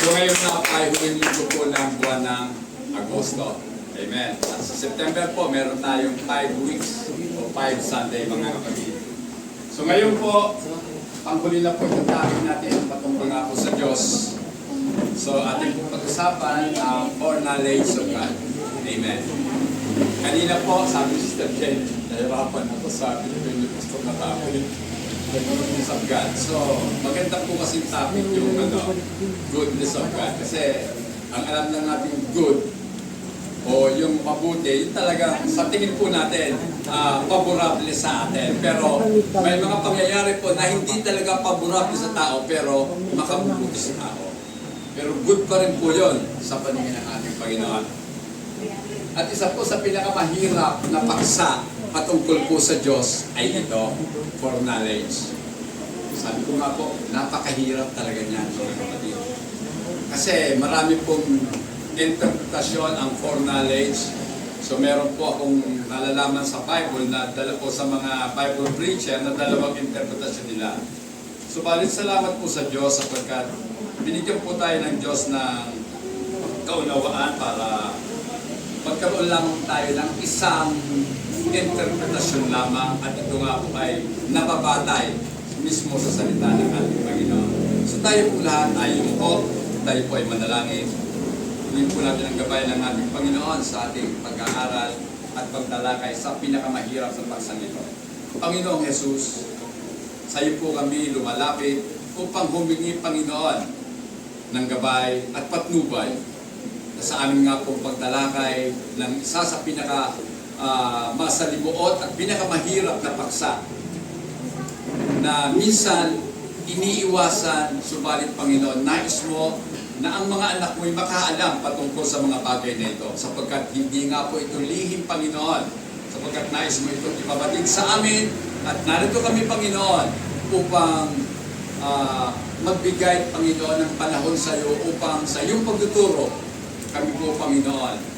So ngayon na ay huling linggo po ng buwan ng Agosto. Amen. At sa September po, meron tayong 5 weeks o 5 Sunday mga kapatid. So ngayon po, panghuli na po yung topic natin patungkol nga po sa Diyos. So ating pong pag-usapan ang for knowledge of God. Amen. Kanina po, sabi ni Sister Jen, nahirapan ako sa Pilipino gusto na topic. Goodness of God. So, maganda po kasi topic yung goodness of God. Kasi, ang alam lang natin good o yung mabuti, yun talaga sa tingin po natin, favorable sa atin. Pero, may mga pangyayari po na hindi talaga favorable sa tao, pero makabubuti sa tao. Pero good pa rin po yun sa paningin ng ating Panginoon. At isa po sa pinakamahirap na paksa patungkol po sa Diyos ay ito, for knowledge. Sabi ko nga po, napakahirap talaga niyan, mga kapatid. Kasi marami pong interpretasyon ang for knowledge. So meron po akong nalalaman sa Bible na dala po sa mga Bible preacher na dalawang interpretasyon nila. Subalit salamat po sa Diyos sapagkat binigyan po tayo ng Diyos ng kaunawaan para magkaroon lang tayo ng isang interpretasyon lamang at ito nga po ay nababatay mismo sa salita ng ating Panginoon. So tayo po lahat ay lumuhod, tayo po ay manalangin. Hindi po natin ang gabay ng ating Panginoon sa ating pag-aaral at pagtalakay sa pinakamahirap sa paksang ito. Panginoong Jesus, sa iyo po kami lumalapit upang humingi, Panginoon, ng gabay at patnubay sa amin nga pong pagtalakay ng isa sa masalimuot at pinakamahirap na paksa na minsan iniiwasan, subalit Panginoon, nais mo na ang mga anak mo'y makaalam patungkol sa mga bagay na ito sapagkat hindi nga po ito lihim, Panginoon, sapagkat nais mo ito ipabatid sa amin at narito kami, Panginoon, upang magbigay, Panginoon, ng panahon sa iyo upang sa iyong pagtuturo kami po, Panginoon,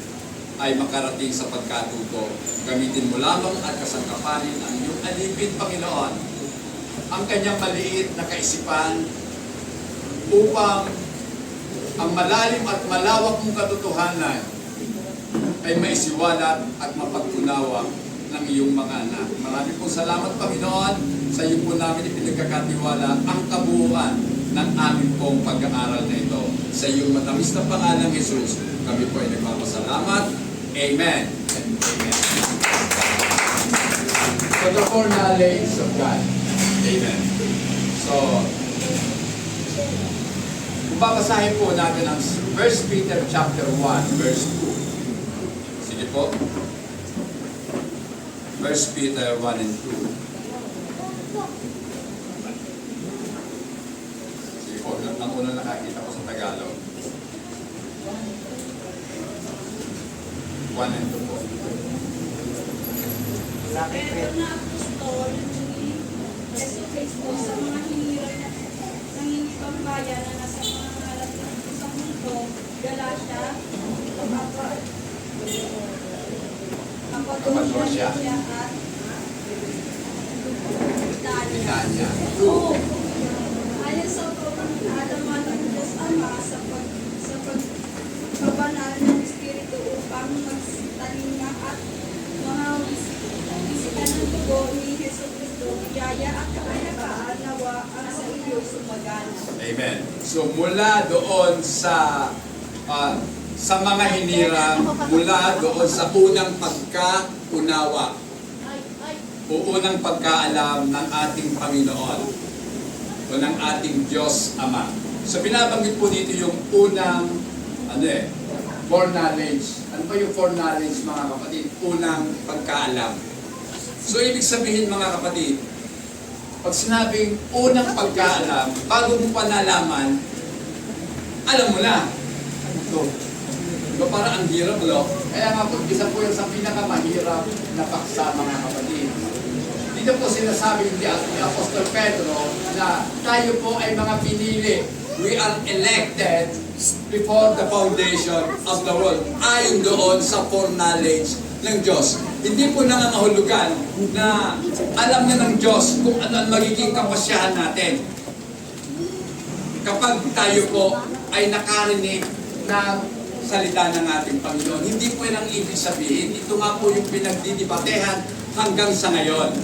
ay makarating sa pagkatuto. Gamitin mo lamang at kasangkapanin ang iyong alipin, Panginoon, ang kanyang maliit na kaisipan upang ang malalim at malawak mong katotohanan ay maisiwalat at mapagtunawa ng iyong mga anak. Maraming pong salamat, Panginoon, sa iyo po namin ipinagkakatiwala ang kabuuan ng aming pong pag-aaral na ito. Sa iyong matamis na pangalang Jesus, kami po ay nagpapasalamat. Amen. Amen. For the foreknowledge of God. Amen. So, kung babasahin po natin ang 1 Peter chapter 1, verse 2. Sige po. 1 Peter 1 and 2. Sige po, ang unang nakakita ko sa Tagalog. 1 and 2 po. Pero na apostol ni Yesu Cristo sa mga hinirang na nangingibang bayan na nasa mga ngalat sa mundo, Galatia, Cappadocia at Italia. Ayon sa kaalaman ng Diyos Ama sa pagkabanal ng Espiritu upang magtalina at mga bisikan ng dugo ni Yesu Cristo, biyaya at kapayapaan nawa ang sa iyo sumagana. Amen. So mula doon sa mga hinirang, mula doon sa unang pagkaunawa o unang pagkaalam ng ating Panginoon o ng ating Diyos Ama. So binabanggit po dito yung unang foreknowledge. Ano ba yung foreknowledge, mga kapatid? Unang pagkaalam. So ibig sabihin, mga kapatid, pag sinabing unang pagkaalam, bago mo pa nalaman, alam mo na. Diba parang ang hirap, no? Kaya nga po, isa po yung sa pinakamahirap na paksa, mga kapatid. Dito po sinasabi ni Apostol Pedro na tayo po ay mga pinili. We are elected before the foundation of the world. Ayon doon sa foreknowledge ng Diyos. Hindi po nangangahulugan na alam na ng Diyos kung ano ang magiging kapasyahan natin. kapag tayo po ay nakarinig ng salita ng ating Panginoon. Hindi po yan ang ibig sabihin. Ito nga po yung pinagdidibatehan hanggang sa ngayon.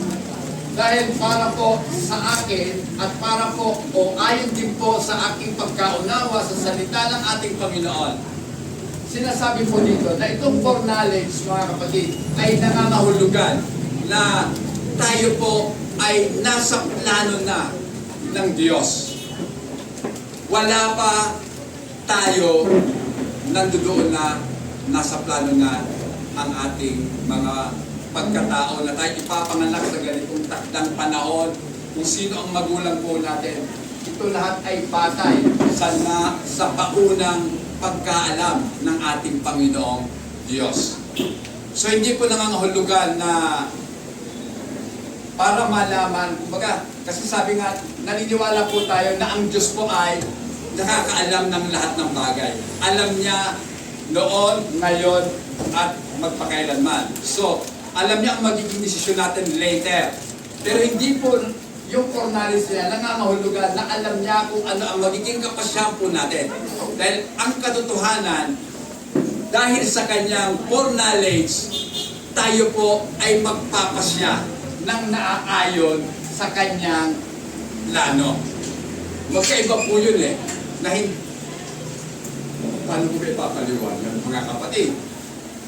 Dahil para po sa akin at para po o ayon din po sa aking pagkaunawa sa salita ng ating Panginoon, sinasabi po dito na itong foreknowledge, mga kapatid, ay nangangahulugan na tayo po ay nasa plano na ng Diyos. Wala pa tayo nandoon na nasa plano na ang ating mga pagkatao na tayo ipapanganak sa ganitong takdang panahon, kung sino ang magulang po natin. Ito lahat ay patay sa paunang pagkaalam ng ating Panginoong Diyos. So hindi po nangangahulugan na para malaman, kumbaga, kasi sabi nga, naniniwala po tayo na ang Diyos po ay nakakaalam ng lahat ng bagay. Alam niya noon, ngayon, at magpakailanman. So, alam niya ang magiging desisyon natin later. Pero hindi po yung foreknowledge niya nangangahulugan na alam niya kung ano ang magiging kapasyahan po natin. Dahil ang katotohanan, dahil sa kanyang foreknowledge, tayo po ay magpapasya ng naaayon sa kanyang plano. Magkaiba po yun eh. Na hindi, paano ko ba ipapaliwanag, mga kapatid?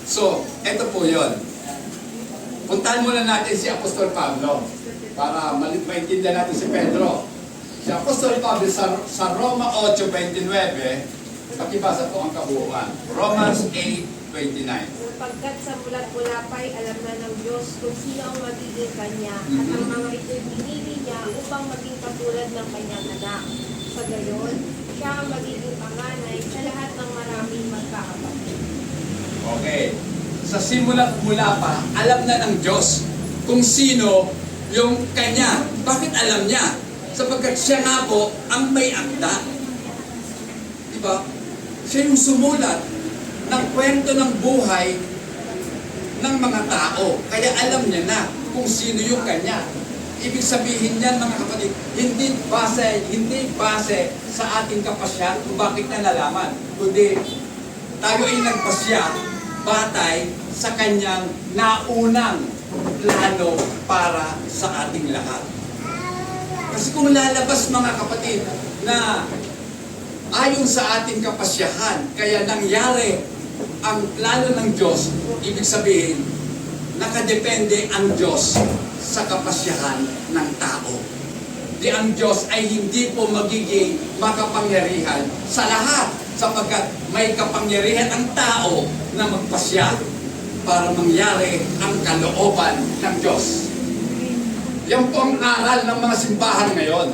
So, eto po yun. Puntahan muna natin si Apostol Pablo para maintindihan natin si Pedro. Si Apostol Pablo sa Roma 8:29, pakibasa po ang kabuuan. Romans 8:29. Sapagkat sa mulat-mula pa'y alam na ng Diyos kung sino ang magiging Kanya at ang mga ito'y pinili niya upang maging katulad ng Kanyang anak. Sa gayon, siya ang magiging panganay sa lahat ng maraming magkakapatid. Okay. Sa simula-mula pa, alam na ng Diyos kung sino yung Kanya. Bakit alam niya? Sapagkat siya nga po ang may akda. Diba? Siya yung sumulat ng kwento ng buhay ng mga tao. Kaya alam niya na kung sino yung Kanya. Ibig sabihin niyan, mga kapatid, hindi base sa ating kapasya kung bakit na nalaman. Kundi tayo ay nagpasya batay sa kanyang naunang plano para sa ating lahat. Kasi kung lalabas, mga kapatid, na ayon sa ating kapasyahan, kaya nangyari ang plano ng Diyos, ibig sabihin, nakadepende ang Diyos sa kapasyahan ng tao. Di ang Diyos ay hindi po magiging makapangyarihan sa lahat, sapagkat may kapangyarihan ang tao na magpasya para mangyari ang kalooban ng Diyos. Yan po ang aral ng mga simbahan ngayon.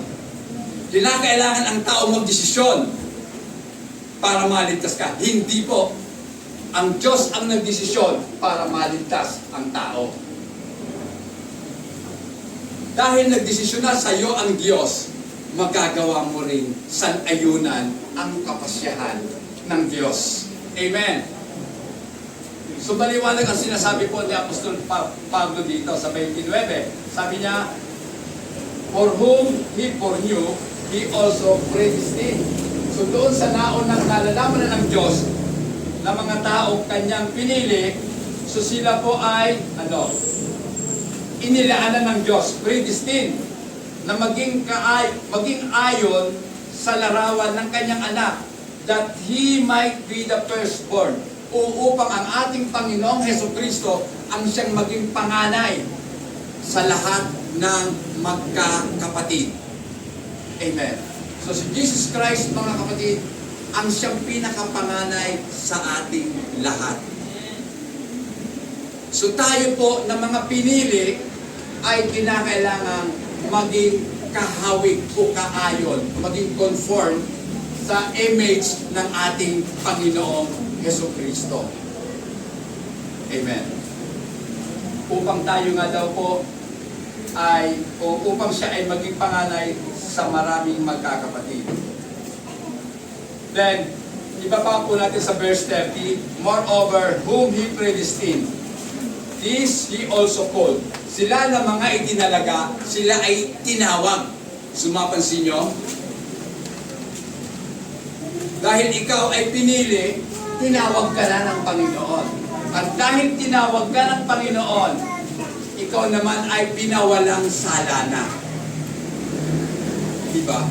Kinakailangan ang tao magdesisyon para maligtas ka. Hindi po. Ang Diyos ang nagdesisyon para maligtas ang tao. Dahil nagdesisyon na sa iyo ang Diyos, magagawa mo rin sanayunan ang kapasyahan ng Diyos. Amen. So maliwanag ang sinasabi po ni Apostol Pablo dito sa 29. Sabi niya, for whom He foreknew, He also predestined. So doon sa naunang nalalaman na ng Diyos na mga taong kanyang pinili, so sila po ay, inilaanan ng Diyos, predestined, na maging ayon sa larawan ng kanyang anak, that He might be the firstborn, upang ang ating Panginoong Hesukristo ang siyang maging panganay sa lahat ng magkakapatid. Amen. So si Jesus Christ, mga kapatid, ang siyang pinakapanganay sa ating lahat. So tayo po na mga pinili ay kinakailangang maging kahawig o kaayon, maging conform sa image ng ating Panginoong Hesukristo. Amen. Upang tayo nga daw po upang siya ay maging panganay sa maraming magkakapatid. Then, iba pa po natin sa verse 30, moreover, whom He predestined, this He also called. Sila na mga itinalaga, sila ay tinawag. Sumapansin nyo? Dahil ikaw ay pinili, tinawag ka na ng Panginoon. At dahil tinawag ka ng Panginoon, ikaw naman ay pinawalang sala na. Diba?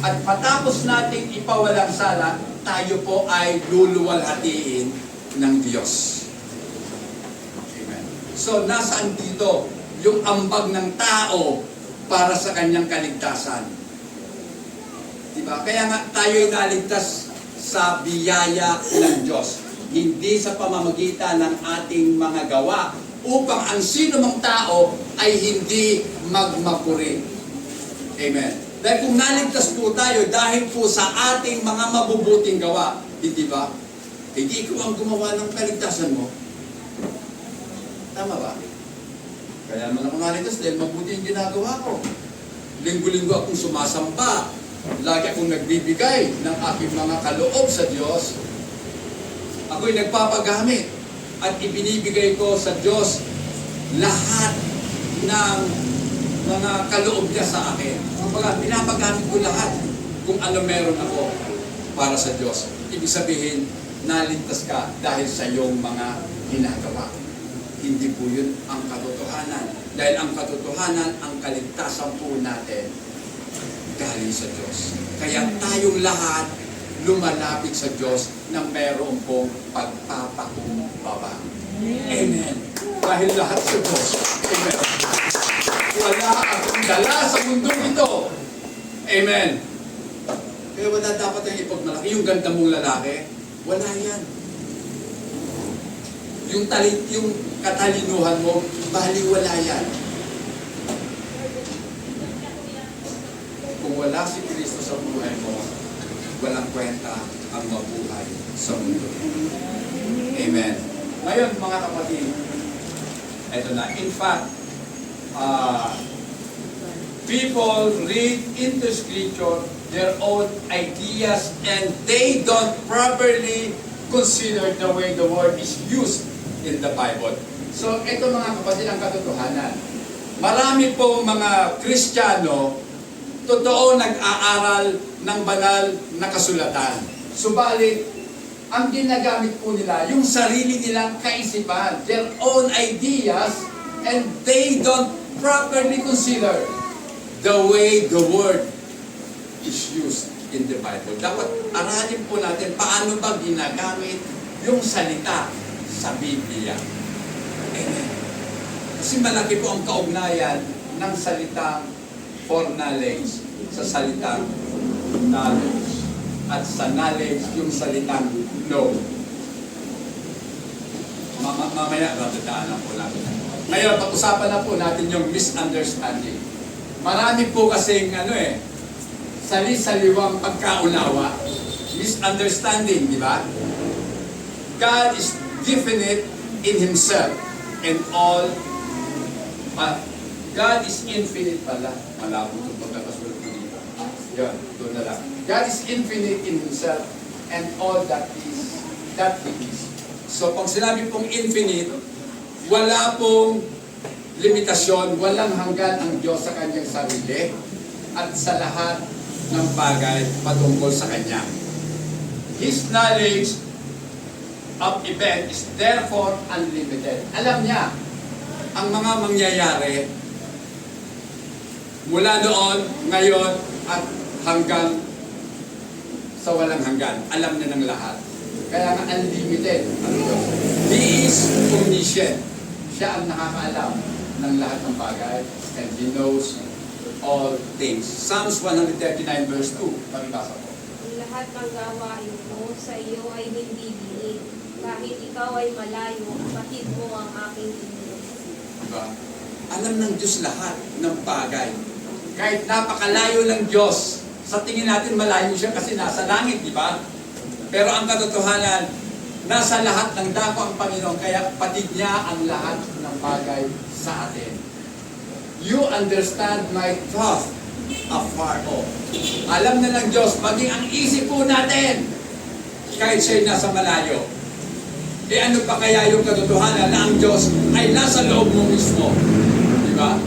At matapos nating ipawalang sala, tayo po ay luluwalhatiin ng Diyos. Amen. So, nasaan dito yung ambag ng tao para sa kanyang kaligtasan? Diba? Kaya nga tayo ay naligtas sa biyaya ng Diyos. Hindi sa pamamagitan ng ating mga gawa upang ang sino mang tao ay hindi magmapuri. Amen. Dahil kung naligtas po tayo dahil po sa ating mga mabubuting gawa, hindi ba? Hindi ko ang gumawa ng kaligtasan mo. Tama ba? Kaya naman ako naligtas dahil mabuti yung ginagawa ko. Linggo-linggo akong sumasamba. Lagi akong nagbibigay ng aking mga kaloob sa Diyos. Ako'y nagpapagamit at ibinibigay ko sa Diyos lahat ng mga kaloob niya sa akin. Kumbaga, pinapagamit ko lahat kung ano meron ako para sa Diyos. Ibig sabihin, naligtas ka dahil sa iyong mga ginagawa. Hindi po yun ang katotohanan. Dahil ang katotohanan, ang kaligtasan po natin galing sa Diyos. Kaya tayong lahat lumalapit sa Diyos na meron pong pagpapakumbaba. Amen. Dahil lahat sa Diyos. Amen. Wala akong dala sa mundong ito. Amen. Kaya wala dapat ang ipagmalaki. Yung ganda mong lalaki, wala yan. Yung katalinuhan mo, baliwala yan. Kung wala si Kristo sa buhay mo, walang kwenta ang mabuhay sa mundo. Amen. Ngayon, mga kapatid, ito na. In fact, people read into Scripture their own ideas and they don't properly consider the way the word is used in the Bible. So, ito mga kapatid ang katotohanan. Marami po mga Kristiyano totoo nag-aaral ng banal na kasulatan. Subalit, ang ginagamit po nila, yung sarili nilang kaisipan, their own ideas, and they don't properly consider the way the word is used in the Bible. Dapat aralin po natin paano ba ginagamit yung salita sa Biblia. Amen. Kasi malaki po ang kaugnayan ng salitang for knowledge sa salitang knowledge at sa knowledge yung salitang know. Mamaya ratadaanan po natin. Ngayon, pag-usapan na po natin yung misunderstanding. Marami po kasing sali-saliwang pagkaunawa. Misunderstanding, di ba? God is definite in Himself and all. God is infinite pala. Malabo itong pagkakasulat ko dito. Yan, doon na lang. God is infinite in Himself and all that He is. So, pag sinabi pong infinite, wala pong limitasyon, walang hanggan ang Diyos sa Kanyang sarili at sa lahat ng bagay patungkol sa Kanya. His knowledge of event is therefore unlimited. Alam niya ang mga mangyayari mula noon, ngayon, at hanggang sa walang hanggan. Alam niya ng lahat. Kaya nga unlimited ang Diyos. He is omniscient. Siya ang nakakaalam ng lahat ng bagay and He knows all things. Psalms 139 verse 2. Pakibasa po. Lahat ng gawain mo sa iyo ay hindi biig. Kahit ikaw ay malayo, batid mo ang aking Diyos. Diba? Alam ng Diyos lahat ng bagay. Kahit napakalayo ng Diyos, sa tingin natin malayo siya kasi nasa langit, di ba? Pero ang katotohanan, nasa lahat ng dako ang Panginoon, kaya patid niya ang lahat ng bagay sa atin. You understand my thought afar off. Alam na ng Diyos, maging ang isip po natin, kahit siya'y nasa malayo. E ano pa kaya yung katotohanan na ang Diyos ay nasa loob mo mismo? Di ba?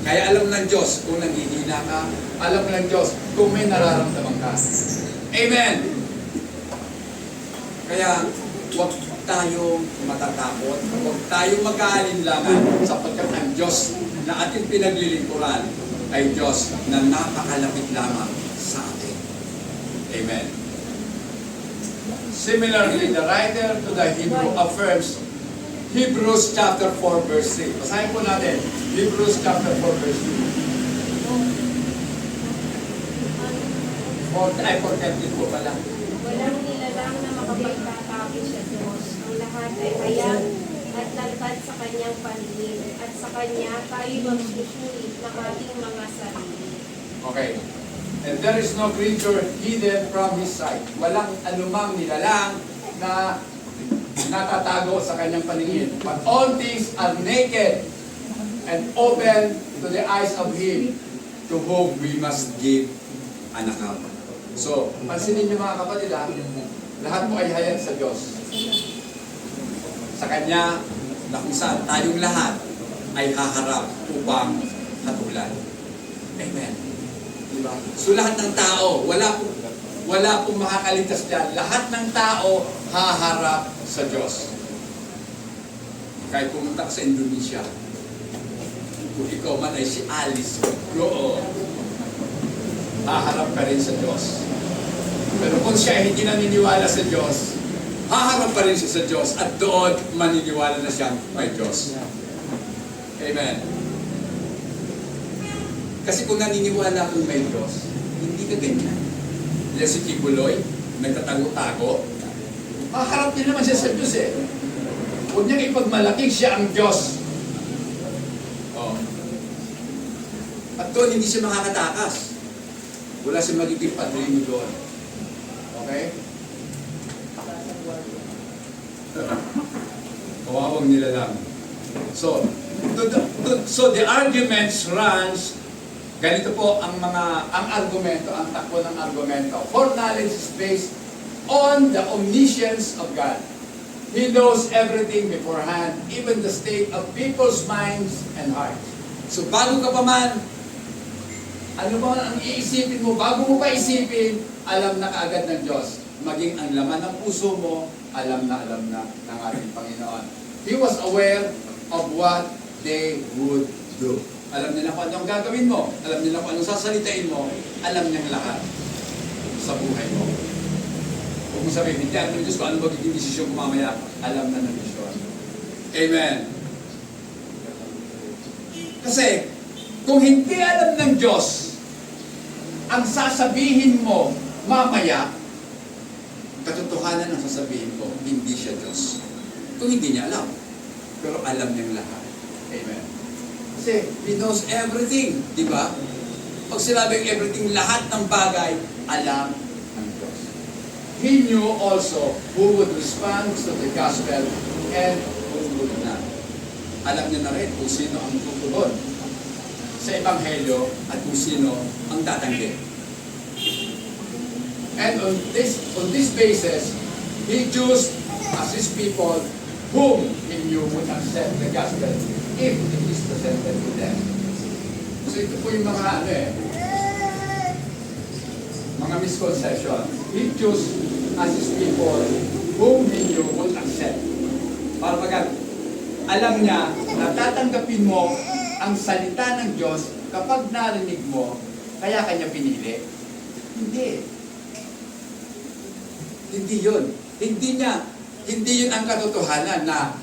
Kaya alam ng Diyos kung nanghihina ka, alam ng Diyos kung may nararamdaman ka. Amen! Kaya, huwag tayong matatakot, huwag tayong mag-aalinlangan sapagkat ang Diyos na ating pinaglilingkuran ay Diyos na napakalapit lamang sa atin. Amen. Similarly, the writer to the Hebrew affirms Hebrews chapter 4 verse 3. Basahin po natin. Hebrews chapter 4 verse 3. 4:10 po pala. Walang nilalang na makapagtatapos sa Diyos. Ang lahat ay hayag at lalpad sa kanyang paningin. At sa kanya tayo magsusulit ng ating mga sarili. Okay. And there is no creature hidden from His sight. Walang anumang nilalang na natatago sa kanyang paningin. But all things are naked and open to the eyes of Him to whom we must give an account. So, pansinin niyo mga kapatid, lahat po ay hayag sa Diyos. Sa Kanya, na kung saan tayong lahat ay haharap upang hatulan. Amen. Diba? So lahat ng tao, wala pong makakaligtas dyan. Lahat ng tao haharap sa Diyos. Kahit pumunta ka sa Indonesia, kung ikaw man ay si Alice, haharap ka rin sa Diyos. Pero kung siya ay hindi naniniwala sa Diyos, haharap pa rin siya sa Diyos at doon maniniwala na siyang may Diyos. Amen. Kasi kung naniniwala kung may Diyos, hindi ka ganyan. Diyan si Kibuloy, nagtatago-tago, haharap din naman siya sa Diyos eh. Huwag niyang ipagmalaki siya ang Diyos. Oh. At doon hindi siya makakatakas. Wala siya magiging padrino doon. Okay? Kawawang nila lang. So the arguments runs, ganito po ang argumento, ang takbo ng argumento. Foreknowledge is based on the omniscience of God. He knows everything beforehand, even the state of people's minds and hearts. So bago ka pa man, ano ba ang iisipin mo, bago mo pa isipin, alam na kaagad ng Diyos. Maging ang laman ng puso mo, alam na ng ating Panginoon. He was aware of what they would do. Alam nila kung anong gagawin mo, alam nila kung anong sasalitain mo, alam niyang lahat sa buhay mo. Huwag mo sabihin, hindi alam ng Diyos kung ano magiging desisyon ko mamaya, alam na ng Diyos. Amen. Kasi, kung hindi alam ng Diyos, ang sasabihin mo mamaya, katotohanan ang sasabihin ko, hindi siya Diyos. Kung hindi niya alam. Pero alam niyang lahat. Amen. Kasi He knows everything. Di ba? Pag sinabing everything, lahat ng bagay, alam ng Diyos. He knew also who would respond to the gospel and who would not. Alam niya na rin kung sino ang tutugon sa Ebanghelyo at kung sino ang tatanggi. And on this basis, He chose as His people whom He knew would accept the gospel if it is presented to them. So ito po yung mga mga misconception. He chose as His people whom He knew would accept. Para pag alam niya na tatanggapin mo ang salita ng Diyos kapag narinig mo, kaya kanya pinili. Hindi. Hindi yun. Hindi yun ang katotohanan na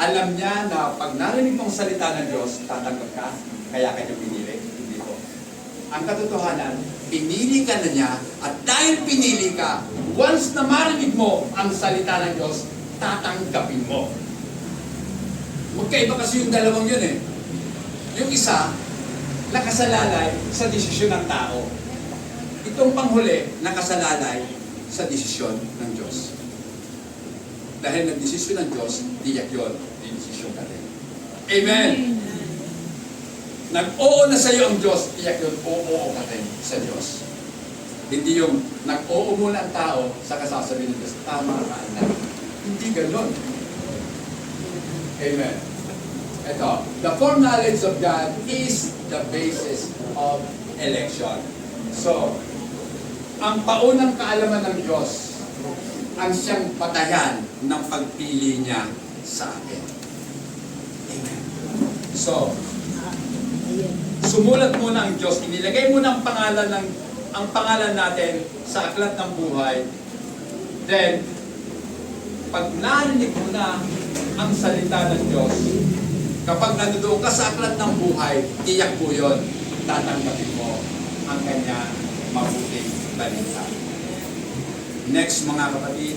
alam niya na pag narinig mong salita ng Diyos, tatanggap ka, kaya kanya pinili. Hindi po. Ang katotohanan, pinili ka na niya, at dahil pinili ka, once na marinig mo ang salita ng Diyos, tatanggapin mo. Magkaiba kasi yung dalawang yun eh. Yung isa, nakasalalay sa desisyon ng tao. Itong panghuli, nakasalalay sa desisyon ng Diyos. Dahil nag-desisyon ng Diyos, diyak yun, di-desisyon ka rin. Amen! Nag-oo na sa iyo ang Diyos, diyak yun, oo ka rin sa Diyos. Hindi yung nag-oo muna ang tao sa kasasabi ng Diyos, tama ka na. Hindi ganon. Amen. Ito, the foreknowledge of God is the basis of election. So, ang paunang kaalaman ng Diyos ang siyang batayan ng pagpili niya sa atin. Amen. So, sumulat muna ang Diyos. Inilagay muna ang pangalan natin sa aklat ng buhay. Then, pag narinig mo na ang salita ng Diyos, kapag nandoon ka sa aklat ng buhay, tiyak po yun, tatanggapin mo ang kanya mabuting balita. Next, mga kapatid.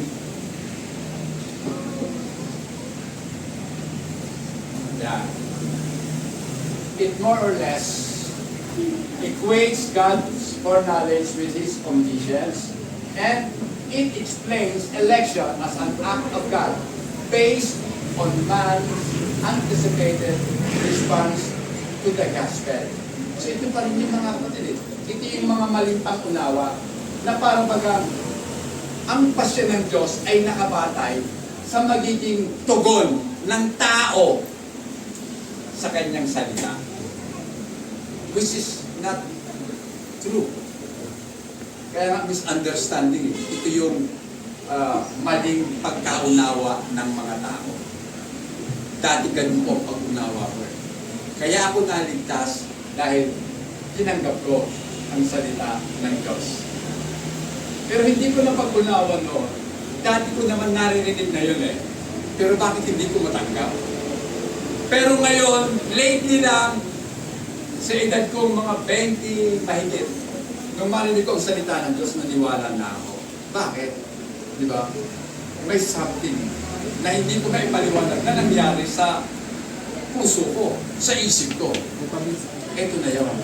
Yeah. It more or less equates God's foreknowledge with His omniscience, and it explains election as an act of God based on man's anticipated response to the gospel. So ito pa rin yung mga kapatid. Ito yung mga maling pang-unawa na parang bagang ang pasyon ng Diyos ay nakabatay sa magiging tugon ng tao sa kanyang salita. Which is not true. Kaya nga misunderstanding. Ito yung maling pagkaunawa ng mga tao. Dati ganun po ang pag-unawa ko. Kaya ako naligtas dahil tinanggap ko ang salita ng Diyos. Pero hindi ko na pag-unawa noon. Dati ko naman naririnig na yun eh. Pero bakit hindi ko matanggap? Pero ngayon, lately lang, sa edad kong mga 20 mahigit, nung marinig ko ang salita ng Diyos, naniwala na ako. Bakit? Di ba? May something na hindi ko na ipaliwanag na nangyari sa puso ko, sa isip ko. Ito na yun.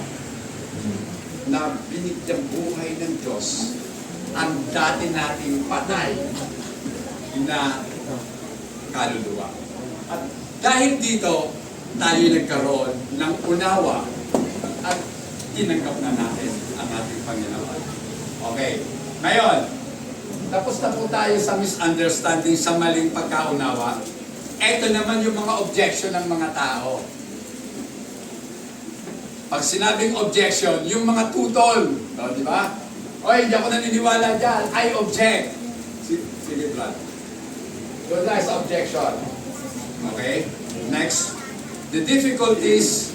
Na binigyang buhay ng Diyos ang dati nating patay na kaluluwa. At dahil dito, tayo nagkaroon ng unawa at tinanggap na natin ang ating Panginoon. Okay. Ngayon, tapos na po tayo sa misunderstanding, sa maling pagkaunawa. Ito naman yung mga objection ng mga tao. Pag sinabing objection, yung mga tutol. O, di ba? Oy, hindi ako naniniwala dyan. I object. Sige, Brad. Doon tayo sa objection. Okay? Next. The difficulties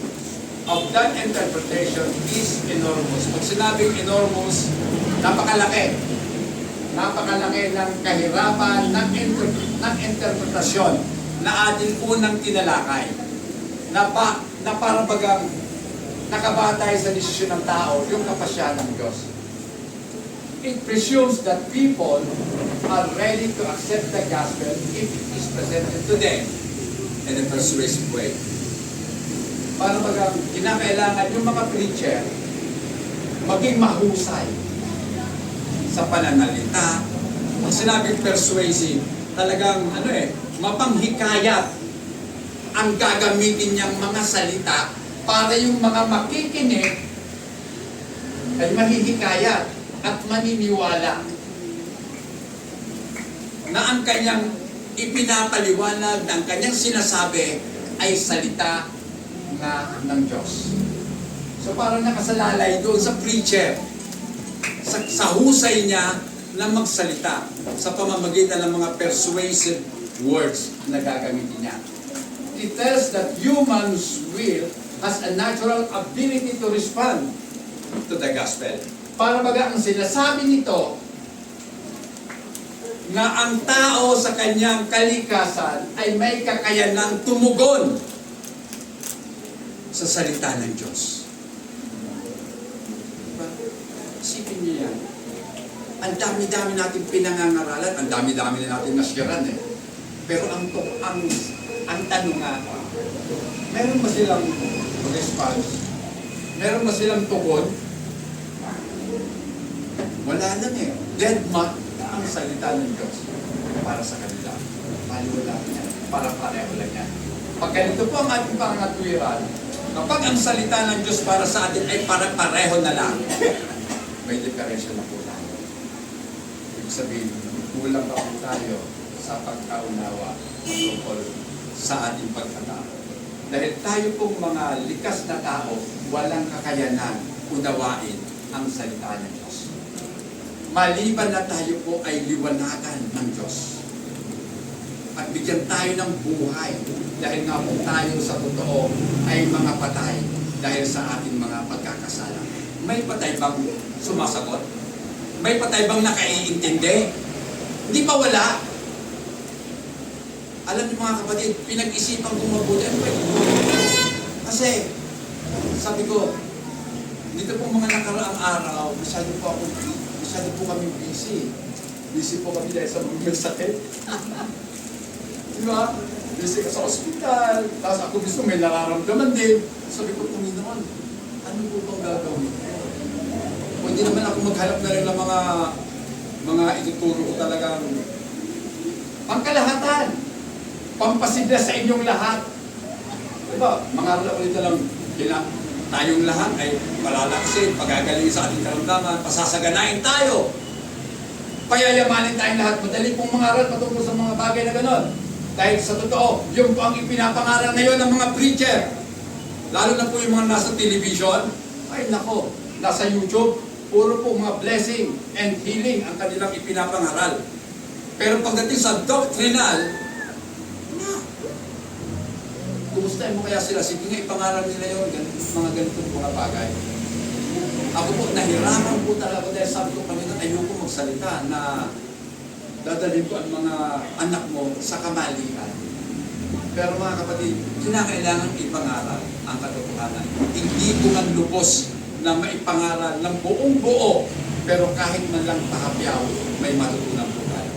of that interpretation is enormous. Pag sinabing enormous, napakalaki. Napakalaki ng kahirapan ng interpretasyon na ating unang tinalakay. Na parang bagang nakabatay sa desisyon ng tao, yung kapasya ng Diyos. It presumes that people are ready to accept the gospel if it is presented to them in a persuasive way. Parang bagang kinakailangan yung mga preacher maging mahusay sa pananalita. Pag sinabing persuasive, talagang mapanghikayat ang gagamitin niyang mga salita para yung mga makikinig ay mahihikayat at maniniwala na ang kanyang ipinapaliwanag, na ang kanyang sinasabi ay salita nga ng Diyos. So parang nakasalalay doon sa preacher, sa husay niya na magsalita sa pamamagitan ng mga persuasive words na gagamitin niya. It tells that human's will has a natural ability to respond to the gospel. Para baga ang sinasabi nito na ang tao sa kanyang kalikasan ay may kakayanang tumugon sa salita ng Diyos. Diba? Isipin niyo yan. Ang dami-dami natin pinangangaralan, ang dami-dami na natin nasyaran eh. Pero ang tanong nga, meron ba silang response? Meron ba silang tugon? Wala lang eh. Dead mat ang salita ng Diyos para sa kanila. Maliwala niya. Para pareho lang yan. Pag ganito po ang ating pangatwiran, kapag ang salita ng Diyos para sa atin ay pareho na lang, may diferensya na po tayo. Ibig sabihin, kulang pa po tayo sa pagkaunawa tungkol sa ating pagkatao. Dahil tayo pong mga likas na tao, walang kakayanan unawain ang salita ng Diyos. maliban na tayo po ay liwanagan ng Diyos. At bigyan tayo ng buhay dahil nga po tayo sa totoo ay mga patay dahil sa ating mga pagkakasala. May patay bang sumasagot? May patay bang nakaiintindi? Hindi pa wala. Alam niyo mga kapatid, pinag-isipan kong mabuti. Ano ba ito? Kasi, sabi ko, dito po mga nakaraang araw, masyado po kami busy. Busy po kami dahil sa mga sakit. Di ba? Busy ka sa ospital. Tapos ako gusto may nararamdaman din. Sabi ko, Panginoon, ano po bang gagawin? Pwede naman ako maghanap na rin ng mga ituturo ko talagang pangkalahatan. Pampasigla sa inyong lahat. Diba? Mga ulit na lang, tayong lahat ay palalaksin, pagagaling sa ating karamdaman, pasasaganain tayo. Payayamanin tayong lahat. Madali pong mangaral patungkol sa mga bagay na ganon. Dahil sa totoo, yung po ang ipinapangaral ngayon ng mga preacher. Lalo na po yung mga nasa television. Ay nako, nasa YouTube, puro po mga blessing and healing ang kanilang ipinapangaral. Pero pagdating sa doctrinal, kumustahin mo kaya sila? Sige nga, ipangaral nila yun, mga ganitong mga bagay. Ako po, nahirapan po talaga dahil sabi ko kanina, ayoko magsalita na dadalhin ko ang mga anak mo sa kamalian. Pero mga kapatid, kinakailangan ipangaral ang katotohanan. Hindi ko man lubos na maipangaral ng buong buo, pero kahit man lang pakapyaw, may matutunan po tayo.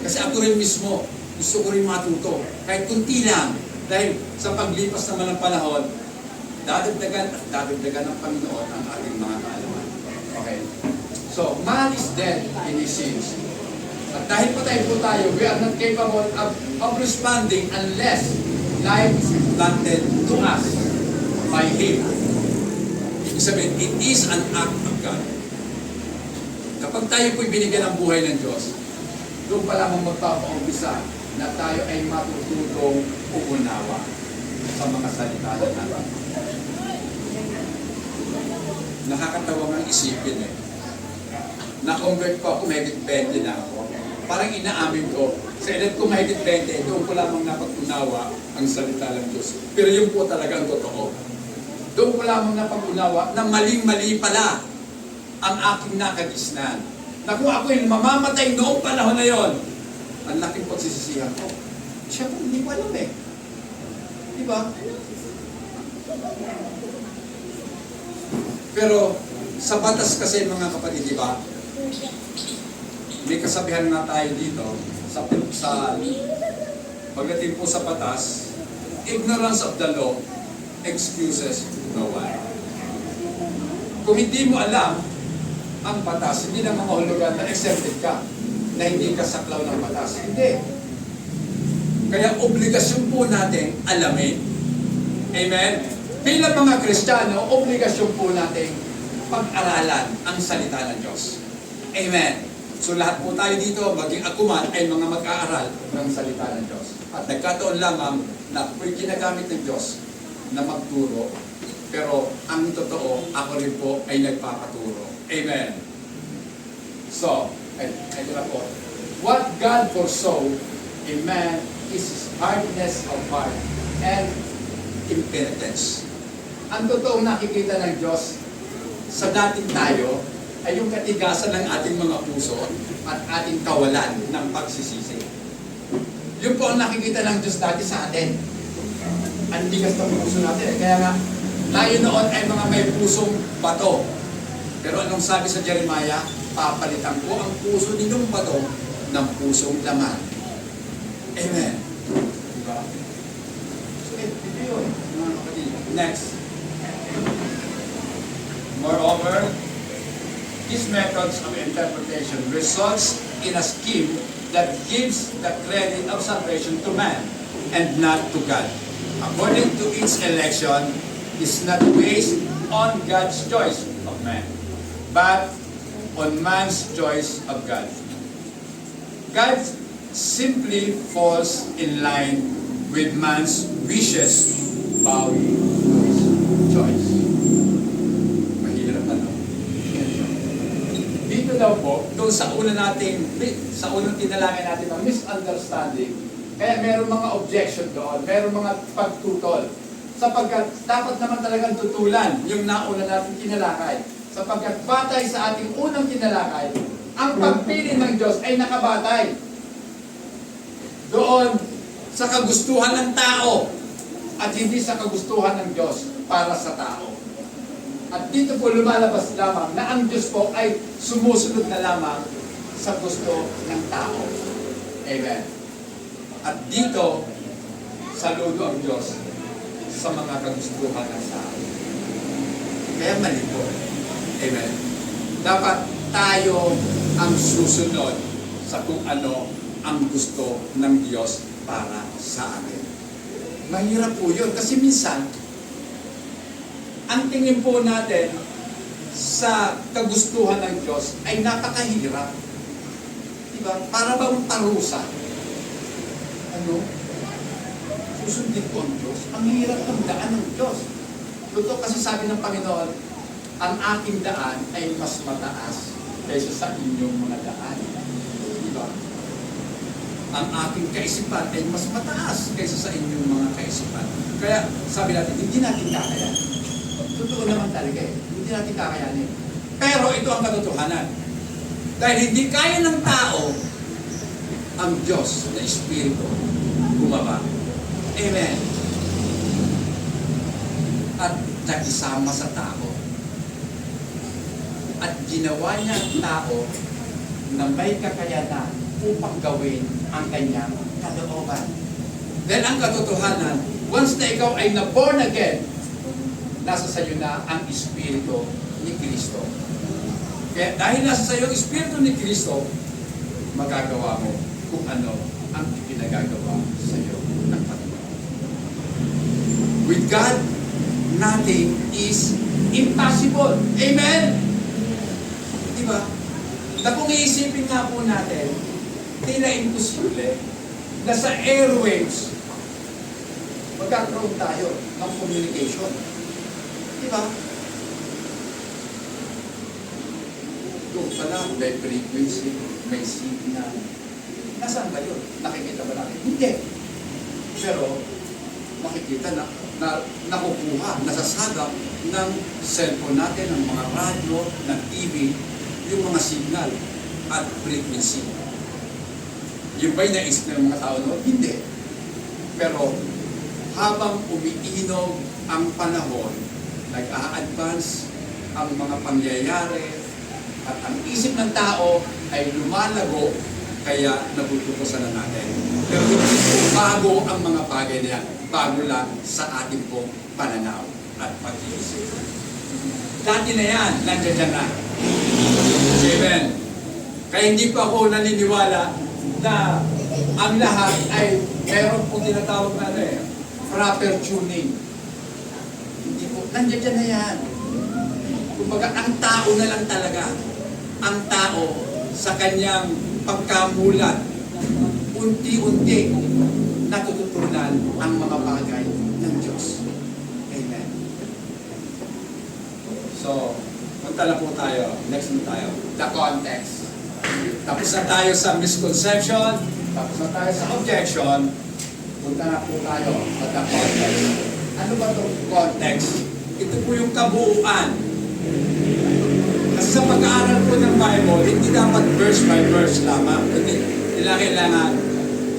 Kasi ako rin mismo, gusto ko rin matuto. Kahit kunti lang. Dahil sa paglipas naman ng panahon, dadagdagan at dadagdagan ng Panginoon ang ating mga kaalaman. Okay? So, man is dead in his sins. At dahil patay po tayo, we are not capable of responding unless life is planted to us by Him. Ibig sabihin, it is an act of God. Kapag tayo po'y binigyan ng buhay ng Diyos, doon pa lamang magpapaumpisa na tayo ay matututong uunawa sa mga salita na natin. Nakakatawa ng isipin eh. Na-convert ko ako, mahigit 20 na ako. Parang inaamin ko, sa edad ko mahigit 20, doon ko lamang napag-unawa ang salita ng Diyos. Pero yun po talaga ang totoo. Doon ko lamang napag-unawa na maling-mali pala ang aking nakagisnan. Na kung ako yung mamamatay noong panahon na yon, ang laking pagsisisihan ko. Siya po, hindi ko alam eh. Diba? Pero sa batas kasi mga kapatid, diba? May kasabihan nga tayo dito sa pagdating po sa batas, ignorance of the law excuses no one. Kung hindi mo alam ang batas, hindi na mahulugan na exempted ka, na hindi ka saklaw ng batas. Hindi. Kaya obligasyon po natin alamin. Amen? Bilang mga Kristiyano, obligasyon po natin pag-aralan ang salita ng Diyos. Amen? So lahat po tayo dito, maging ako man, ay mga mag-aaral ng salita ng Diyos. At nagkataon lamang na ako'y ginagamit ng Diyos na magturo, pero ang totoo, ako rin po ay nagpapaturo. Amen? So, ito na po. What God foresaw in man is his hardness of heart and impenitence. Ang totoong nakikita ng Diyos sa dating tayo ay yung katigasan ng ating mga puso at ating kawalan ng pagsisisi. Yun po ang nakikita ng Diyos dati sa atin. Ang tigas ng puso natin. Kaya nga, tayo noon ay mga may pusong bato. Pero anong sabi sa Jeremiah? Papalitan ko ang puso ninyong bato ng pusong laman. Amen. Diba? So, ito yun, mga kapatid. Next. Moreover, these methods of interpretation results in a scheme that gives the credit of salvation to man and not to God. According to its election, is not based on God's choice of man, but on man's choice of God. God simply falls in line with man's wishes, bowing to his choice. Mahirap ano? Dito daw po, doon sa unang tinalangin natin ng misunderstanding, kaya meron mga objection doon, meron mga pagtutol. Sapagkat dapat naman talagang tutulan yung nauna natin tinalakay. Sapagkat batay sa ating unang tinalakay, ang pagpili ng Diyos ay nakabatay doon sa kagustuhan ng tao at hindi sa kagustuhan ng Diyos para sa tao. At dito po lumalabas lamang na ang Diyos po ay sumusunod na lamang sa gusto ng tao. Amen. At dito, saludo ang Diyos sa mga kagustuhan ng tao. Kaya mali po. Amen. Dapat tayo ang susunod sa kung ano ang gusto ng Diyos para sa atin. Mahirap po yun kasi minsan, ang tingin po natin sa kagustuhan ng Diyos ay napakahirap. Diba? Para bang parusa. Ano? Susundin ko ang Diyos. Ang hirap ng daan ng Diyos. Totoo kasi sabi ng Panginoon, ang aking daan ay mas mataas kaysa sa inyong mga daan. Diba? Ang aking kaisipan ay mas mataas kaysa sa inyong mga kaisipan. Kaya sabi natin, hindi natin kakayan. Totoo naman talaga eh. Hindi natin kakayanin. Pero ito ang katotohanan. Dahil hindi kaya ng tao ang Diyos na Espiritu bumaba. Amen. At nakisama sa tao. At ginawa niya ang tao na may kakayanan upang gawin ang kanyang kalooban. Dahil ang katotohanan, once na ikaw ay na-born again, nasa sa iyo na ang Espiritu ni Kristo. Kaya dahil nasa sa iyo ang Espiritu ni Kristo, magagawa mo kung ano ang ipinagagawa sa iyo ng Panginoon. With God, nothing is impossible. Amen? Diba? Na kung iisipin nga po natin, tila imposible na sa airwaves, magkakaroon tayo ng communication. Diba? Doon pala, may frequency, may signal. Nasaan ba yun? Nakikita ba natin? Hindi. Pero, makikita na nakukuha, nasasagap ng cellphone natin, ng mga radyo, ng TV, yung mga signal at frequency. Yung ba'y naisip ng mga tao noon? Hindi. Pero, habang umiinog ang panahon, nag-a-advance ang mga pangyayari at ang isip ng tao ay lumalago kaya nabutukusan na natin. Pero hindi po bago ang mga bagay na yan. Bago lang sa ating pong pananaw at pag-iisip. Dati na yan, nandiyan dyan na. Amen. Kaya hindi pa ako naniniwala na ang lahat ay meron pong tinatawag na proper tuning. Hindi po, nandiyan na yan. Kumbaga, ang tao na lang talaga. Ang tao sa kanyang pagkamulat, unti-unti natututunan ang mga bagay ng Diyos. Amen. So, punta na po tayo. Next na tayo. The context. Tapos na tayo sa misconception, tapos na tayo sa objection, punta na po tayo sa the context. Ano ba itong context? Ito po yung kabuuan. Kasi sa pag-aaral po ng Bible, hindi dapat verse by verse lamang. Hindi kailangan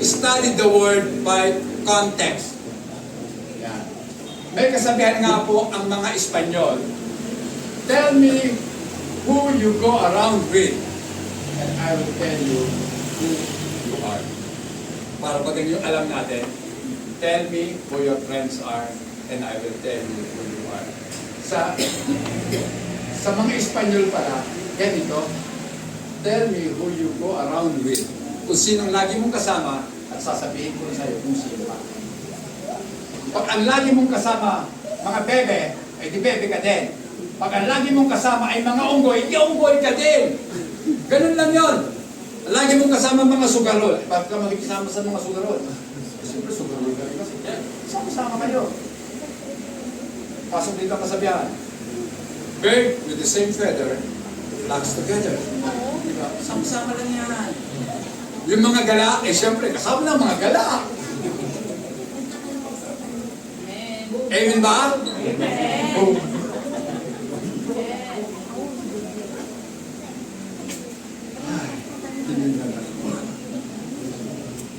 study the word by context. Yan. May kasabihan nga po ang mga Espanyol, tell me who you go around with, and I will tell you who you are. Para pag yung alam natin, tell me who your friends are, and I will tell you who you are. Sa mga Espanyol pala, ganito, tell me who you go around with. Kung sinong lagi mong kasama, at sasabihin ko sa iyo kung sino ka. Pag ang lagi mong kasama, mga bebe, ay di bebe ka din. Pag ang lagi mong kasama ay mga unggoy, di unggoy ka din. Ganun lang yun. Lagi mong kasama mga sugarol. Bakit ka magkikisama sa mga sugarol? Siyempre sugarol ka rin kasi. Sama-sama kayo. Pasok dito ang kasabihan. Bird with the same feather flocks together. Sama-sama lang yan. Yung mga gala, eh siyempre, kasama ng mga gala. Amen ba? Oh.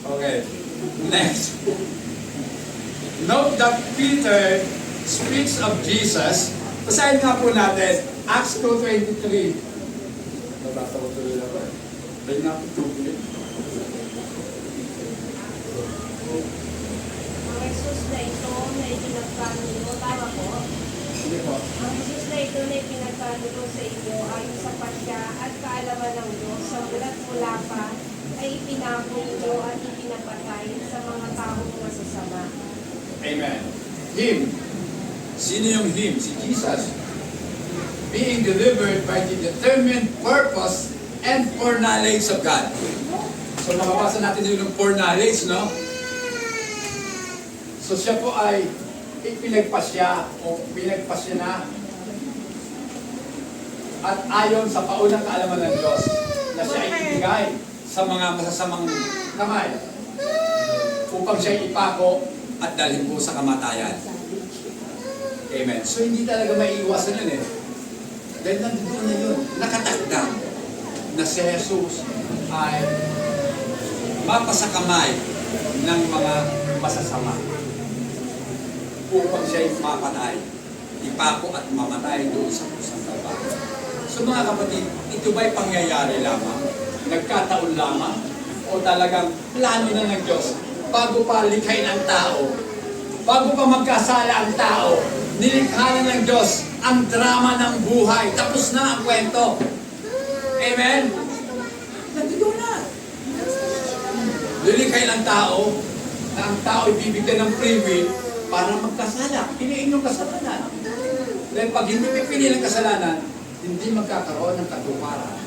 Okay, next. Note that Peter speaks of Jesus. Basahin nga po natin, Acts 2:23. Nabasa ko tuloy ako eh. Bayin nga po tuloy. Ang Jesus na ito na ipinagkano nyo, tama po? Hindi po. Ang Jesus na ito na ipinagkano nyo sa inyo ayon sa pasya at kaalaman ng Diyos sa mulat mula pa ay ipinako ninyo at ipinapatay sa mga taong masasama. Amen. Him. Sino yung him? Si Jesus. Being delivered by the determined purpose and foreknowledge of God. So mababasa natin yung foreknowledge, no? So siya po ay ipinagpasya o pinagpasya na at ayon sa paunang kaalaman ng Diyos na siya ay ibigay sa mga masasamang kamay upang siya ipako at dalhin po sa kamatayan. Amen. So hindi talaga maiiwasan yun eh. Dahil nandito na yun, nakatakda na si Jesus ay mapasakamay ng mga masasama upang siya mapatay, ipako at mamatay doon sa kusang kalbaryo. So mga kapatid, ito ba'y pangyayari lamang? Nagkataon lamang? O talagang plano na ng Diyos bago pa likhain ang tao? Bago pa magkasala ang tao, nilikha na ng Diyos ang drama ng buhay. Tapos na ang kwento. Amen? Nandito na. Lilikhain ang tao na ang tao ibibigyan ng free will para magkasala. Piliin yung kasalanan. Dahil pag hindi pipili ng kasalanan, hindi magkakaroon ng katuparan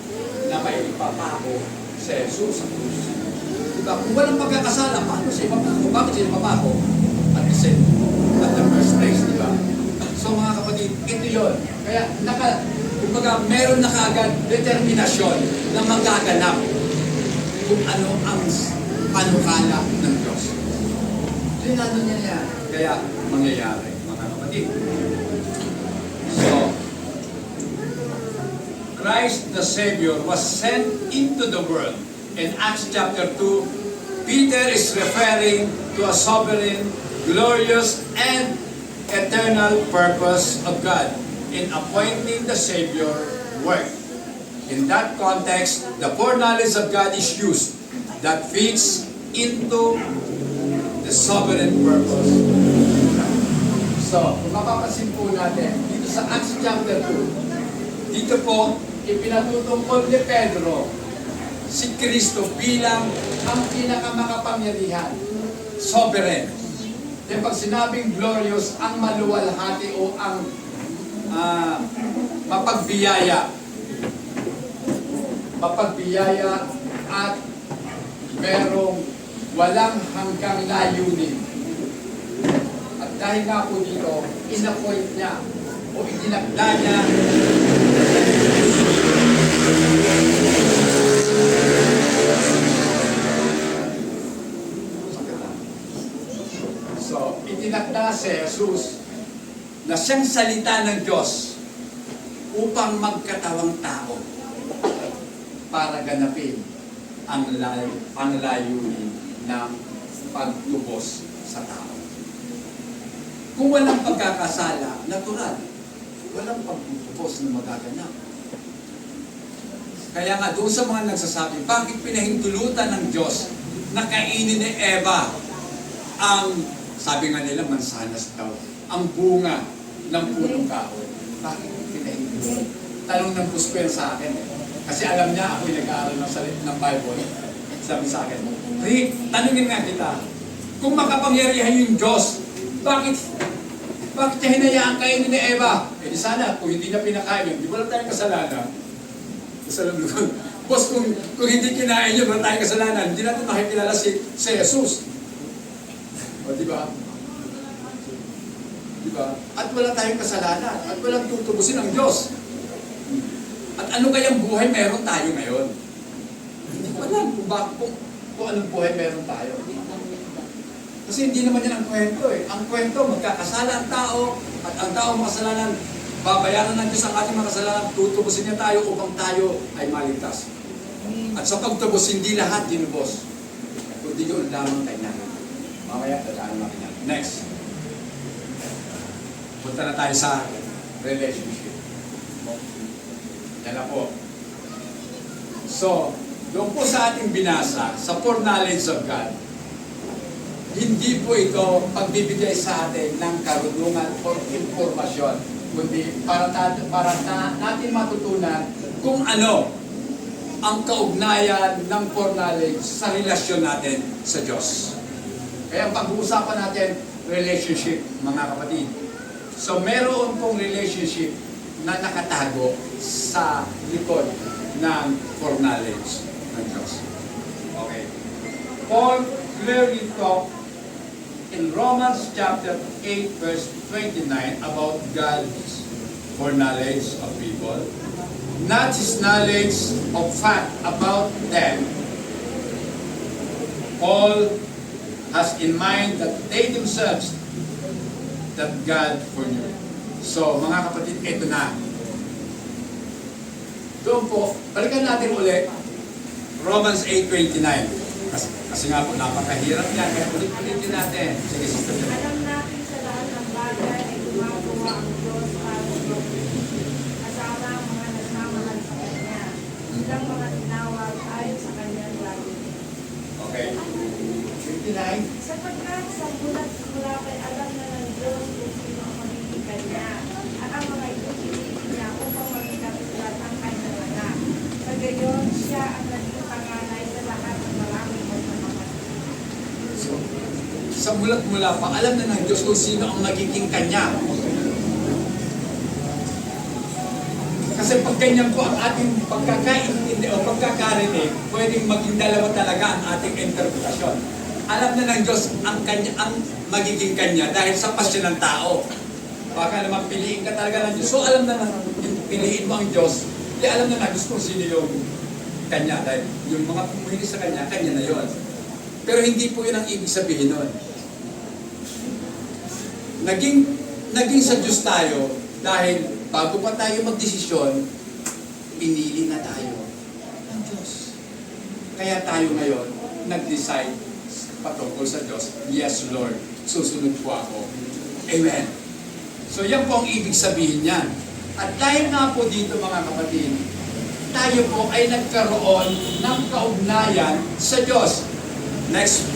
na may ipapako sa Jesus sa krus. Diba? Kung walang pagkakasala, paano siya ipapako? Bakit siya ipapako? At the first place, di ba? So mga kapatid, ito yun. Kaya, kumbaga, meron na kaagad determinasyon na magaganap kung ano ang panukala ng Diyos. Sinano niya yan. Kaya, mangyayari, mga kapatid. So, Christ the Savior was sent into the world. In Acts chapter 2, Peter is referring to a sovereign, glorious, and eternal purpose of God in appointing the Savior work. In that context, the foreknowledge of God is used that fits into the sovereign purpose. So, kung mapapansin po natin, dito sa Acts chapter 2, dito po, ipinatutungkol ni Pedro si Kristo bilang ang pinakamakapangyarihan, sovereign. Kaya pag sinabing glorious, ang maluwalhati o ang mapagbiyaya at merong walang hanggang layunin. At dahil nga po dito, in-appoint niya o itinakda niya So, itinakda si Jesus na siyang salita ng Diyos upang magkatawang tao para ganapin ang layunin ng pagtubos sa tao. Kung walang pagkakasala, natural, walang pagtubos na magaganap. Kaya nga doon sa mga nagsasabi, bakit pinahintulutan ng Diyos na kainin ni Eva ang, sabi nga nila, mansanas daw, ang bunga ng punong kahoy? Bakit pinahintulutan? Tanong ng Puspen sa akin. Kasi alam niya, ako'y nag-aaral ng salita ng Bible. Sabi sa akin, Rick, tanungin nga kita, kung makapangyarihan yung Diyos, bakit niya hinayaan kainin ni Eva? Eh di sana, kung hindi niya pinakain yun, di ba lang tayong kasalanan? Boss, kung hindi kinain yun, wala tayong kasalanan, hindi natin makikilala si Jesus. O di ba? Diba? At wala tayong kasalanan. At walang tutubusin ang Diyos. At ano kayang buhay meron tayo ngayon? Wala kung anong buhay meron tayo. Kasi hindi naman yan ang kwento eh. Ang kwento, magkakasala ang tao, at ang tao makasalanan, babayaran ng Diyos ang ating mga kasalanan, tutubusin niya tayo upang tayo ay maligtas. At sa pagtubos, hindi lahat dinubos, kundi yun lamang kanya. Mamaya, dadaan natin yan. Next. Punta na tayo sa relationship. Yan na po. So, doon po sa ating binasa, sa foreknowledge of God, hindi po ito pagbibigay sa atin ng karunungan o impormasyon, kundi para natin matutunan kung ano ang kaugnayan ng foreknowledge sa relasyon natin sa Diyos. Kaya pag-uusapan natin, relationship, mga kapatid. So meron pong relationship na nakatago sa likod ng foreknowledge ng Diyos. Okay. Paul clearly talked in Romans chapter 8 verse 29 about God's foreknowledge of people, not His knowledge of fact about them. Paul has in mind that they themselves that God foreknew. So mga kapatid, ito na. Doon po, balikan natin ulit Romans 8:29. Kasi nga po, napakahirap yan. Kaya ulit-ulitin natin. Sige, Sister Jenny. Alam natin sa lahat ng bagay ay gumagawa ang Diyos para sa kasama ang mga nagmamahal sa Kanya. Silang mga tinawag ayon sa Kanyang layunin. Okay. 29. Sapagkat sa mula kay alam na ng Diyos kung sino ang magiging Kanya at ang mga ipinili niya upang maging katulad ang Kanyang anak. Sa gayon, siya ang naging panganay sa lahat ng maraming magmamahal. So, sa mulat-mula pa, alam na ng Diyos kung sino ang magiging Kanya. Kasi pag ganyan po ang ating pagkakaintindi o pagkakarinig, pwedeng maging dalawa talaga ang ating interpretasyon. Alam na ng Diyos ang magiging Kanya dahil sa pasyon ng tao. Baka naman piliin ka talaga ng Diyos. So alam na piliin mo ang Diyos, di alam na ng Diyos kung sino yung Kanya. Dahil yung mga pumili sa Kanya, Kanya na yon. Pero hindi po yun ang ibig sabihin nun. Naging sa Diyos tayo dahil bago pa tayo magdesisyon, pinili na tayo ng Diyos. Kaya tayo ngayon, nag-decide patungkol sa Diyos, yes Lord, susunod po ako. Amen. So yan po ang ibig sabihin niyan. At dahil nga po dito mga kapatid, tayo po ay nagkaroon ng kaugnayan sa Diyos. Next.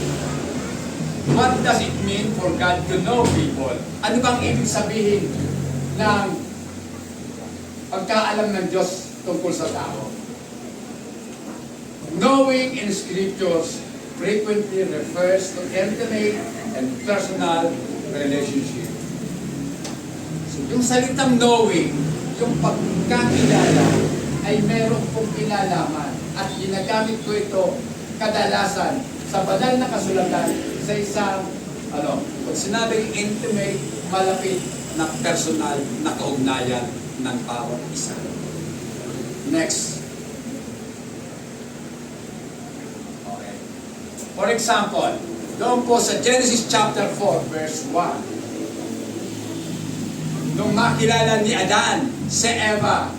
What does it mean for God to know people? Ano bang ibig sabihin ng pagkaalam ng Diyos tungkol sa tao? Knowing in Scriptures frequently refers to intimate and personal relationship. So, yung salitang knowing, yung pagkakilala, ay meron pong kinalaman. At ginagamit ko ito kadalasan sa banal na kasulatan sa isang, pag sinabing intimate, malapit na personal na kaugnayan ng bawat isa. Next. Okay. For example, doon po sa Genesis chapter 4, verse 1. Nung makilala ni Adan si Eva,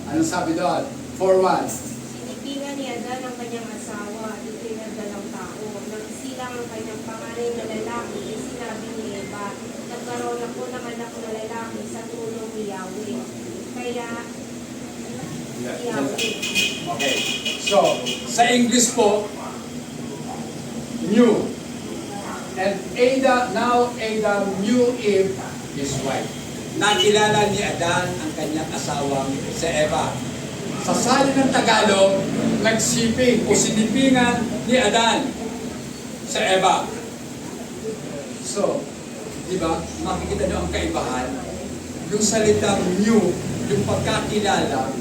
anong sabi doon? 4:1. Sinipingan ni Adan ang kanyang asawa at itinagdalang tao. Nang isilang ang kanyang panganay na lalaki, sinabi ni Eva, nagkaroon ako ng anak na lalaki sa tulong ni Yahweh. Kaya, Yahweh. Okay. So, sa English po, knew. And Adam knew Eve, his wife. Nakilala ni Adan ang kanyang asawang si Eva. Sa salin ng Tagalog, nagsiping o sinipingan ni Adan si Eva. So, di ba, makikita niyo ang kaibahan. Yung salitang new, yung pagkakilala,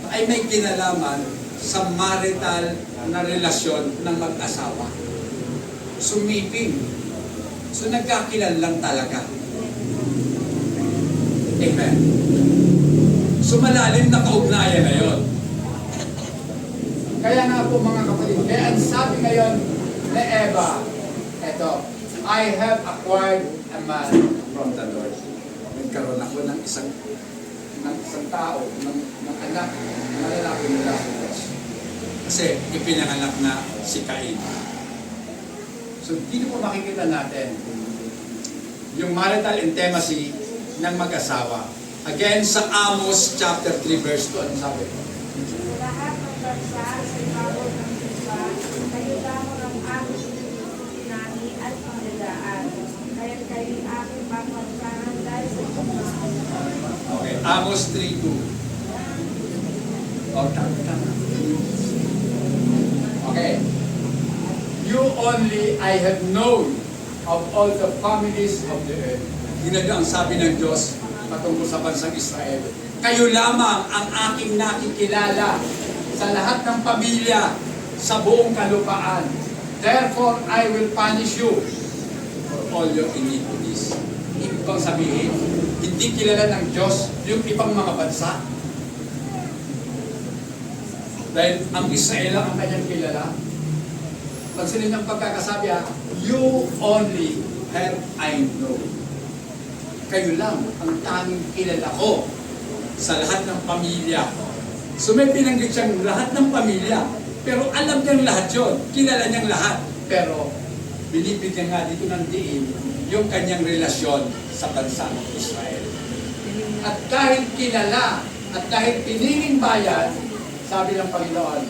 ay may kinalaman sa marital na relasyon ng mag-asawa. Sumiping. So, nagkakilan lang talaga. Amen. So malalim na kaugnayan na yun. Kaya nga po mga kapatid, kaya ang sabi ngayon ni Eva, eto, I have acquired a man from the Lord. Nagkaroon ako ng isang tao, ng anak, na lalaki mula sa Diyos. Kasi ipinanganak na si Cain. So dito po makikita natin yung marital intimacy ng mag-asawa. Again, sa Amos chapter 3 verse 2, ano sabi? Lahat ng bansa sa ibabaw ng lupa, kayo lamang ang aming tinahi at pangalagaan. Kaya kayo aking papansahan dahil sa mga. Okay, Amos 3:2. Oh, tama. Okay. You only I have known of all the families of the earth. Yun ang sabi ng Diyos patungkol sa bansang Israel. Kayo lamang ang aking nakikilala sa lahat ng pamilya sa buong kalupaan. Therefore, I will punish you for all your iniquities. Ibig bang sabihin, hindi kilala ng Diyos yung ibang mga bansa? Dahil ang Israel ang kanyang kilala. Pag sila ng pagkakasabi, you only have I know. Kayo lang ang tanging kilala ko sa lahat ng pamilya. So may binanggit siyang lahat ng pamilya. Pero alam niyang lahat yun. Kilala niyang lahat. Pero binibigyan nga dito ng diin yung kanyang relasyon sa bansa ng Israel. At dahil kilala at dahil piniling bayan, sabi ng Panginoon,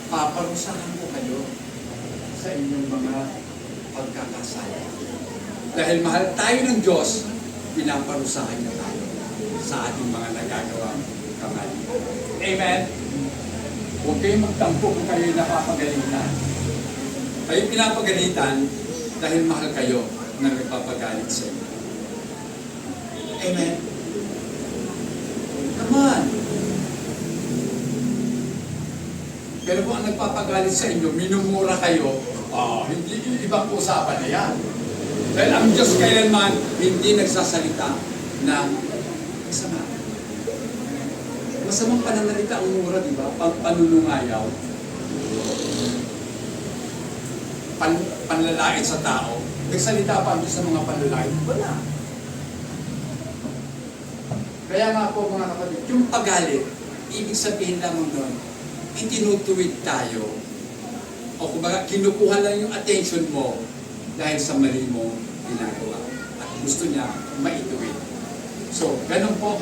paparusahan ko kayo sa inyong mga pagkakasala. Dahil mahal tayo ng Diyos, pinaparusahan niya tayo sa ating mga nagagawang kamali. Amen? Huwag kayong magtampo kung kayo napapagalitan. Kayo pinapagalitan dahil mahal kayo na nagpapagalit sa inyo. Amen? Come on! Pero kung ang nagpapagalit sa inyo, minumura kayo, hindi ibang usapan na yan. Dahil ang Diyos kailanman hindi nagsasalita ng masama. Masamang pananalita ang mura, di ba? Panunungayaw. Panlalait sa tao. Nagsalita pa ang Diyos sa mga panlalait. Wala. Kaya nga po mga kapatid, yung pagalit, ibig sabihin lamang doon, itinutuwid tayo o kumbaga kinukuha lang yung attention mo dahil sa mali mo ginagawa at gusto niya maituwid. So, ganun po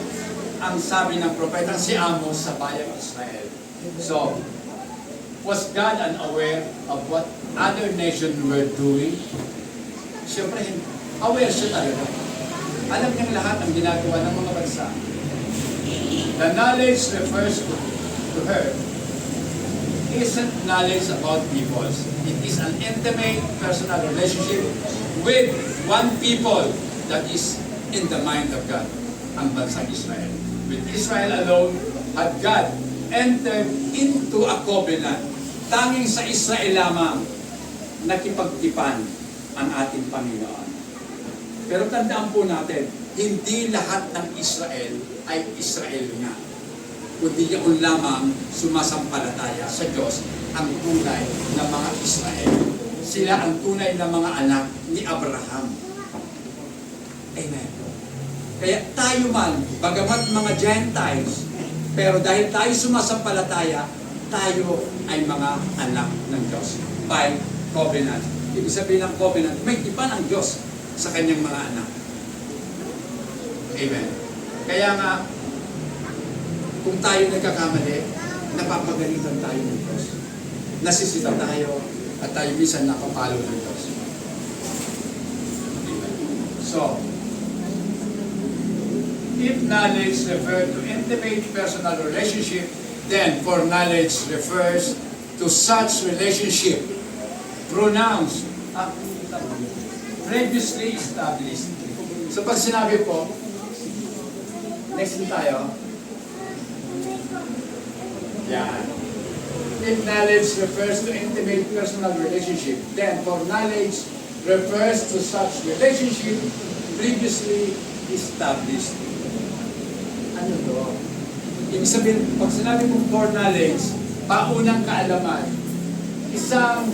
ang sabi ng propeta si Amos sa bayang Israel. So, was God unaware of what other nations were doing? Siyempre, aware siya talaga. Alam niyang lahat ang ginagawa ng mga bansa. The knowledge refers to her isn't knowledge about peoples. It is an intimate personal relationship with one people that is in the mind of God, ang bansang Israel. With Israel alone had God entered into a covenant. Tanging sa Israel lamang nakipagtipan ang ating Panginoon. Pero tandaan po natin, hindi lahat ng Israel ay Israel nga. Kundi yun lamang sumasampalataya sa Diyos ang tunay na mga Israel. Sila ang tunay na mga anak ni Abraham. Amen. Kaya tayo man, bagamat mga Gentiles, pero dahil tayo sumasampalataya, tayo ay mga anak ng Diyos. By covenant. Ibig sabihin ng covenant, may tipan ang Diyos sa kanyang mga anak. Amen. Kaya nga, kung tayo nagkakamali, napapagalitan tayo ng Diyos. Nasisita tayo at tayo minsan napapalo ng Diyos. So, if knowledge refers to intimate personal relationship, then for knowledge refers to such relationship pronounced, previously established. So pag sinabi po, next tayo, yan. If knowledge refers to intimate personal relationship, then for knowledge refers to such relationship previously established. Ano to? Ibig sabihin, pag sinabi mong for knowledge, paunang kaalaman, isang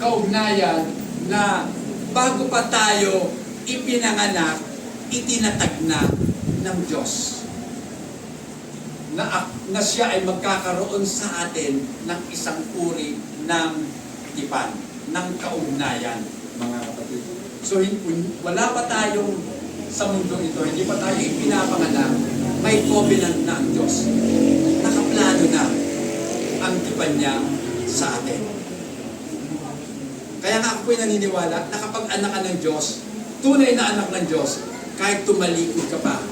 kaugnayan na bago pa tayo ipinanganak, itinatag na ng Diyos. Na siya ay magkakaroon sa atin ng isang uri ng tipan, ng kaugnayan, mga kapatid. So, wala pa tayong sa mundo ito, hindi pa tayo ipinapanganak, may covenant na ang Diyos. Nakaplano na ang tipan niya sa atin. Kaya nga ako po'y naniniwala na kapag anak ka ng Diyos, tunay na anak ng Diyos, kahit tumalikod ka pa,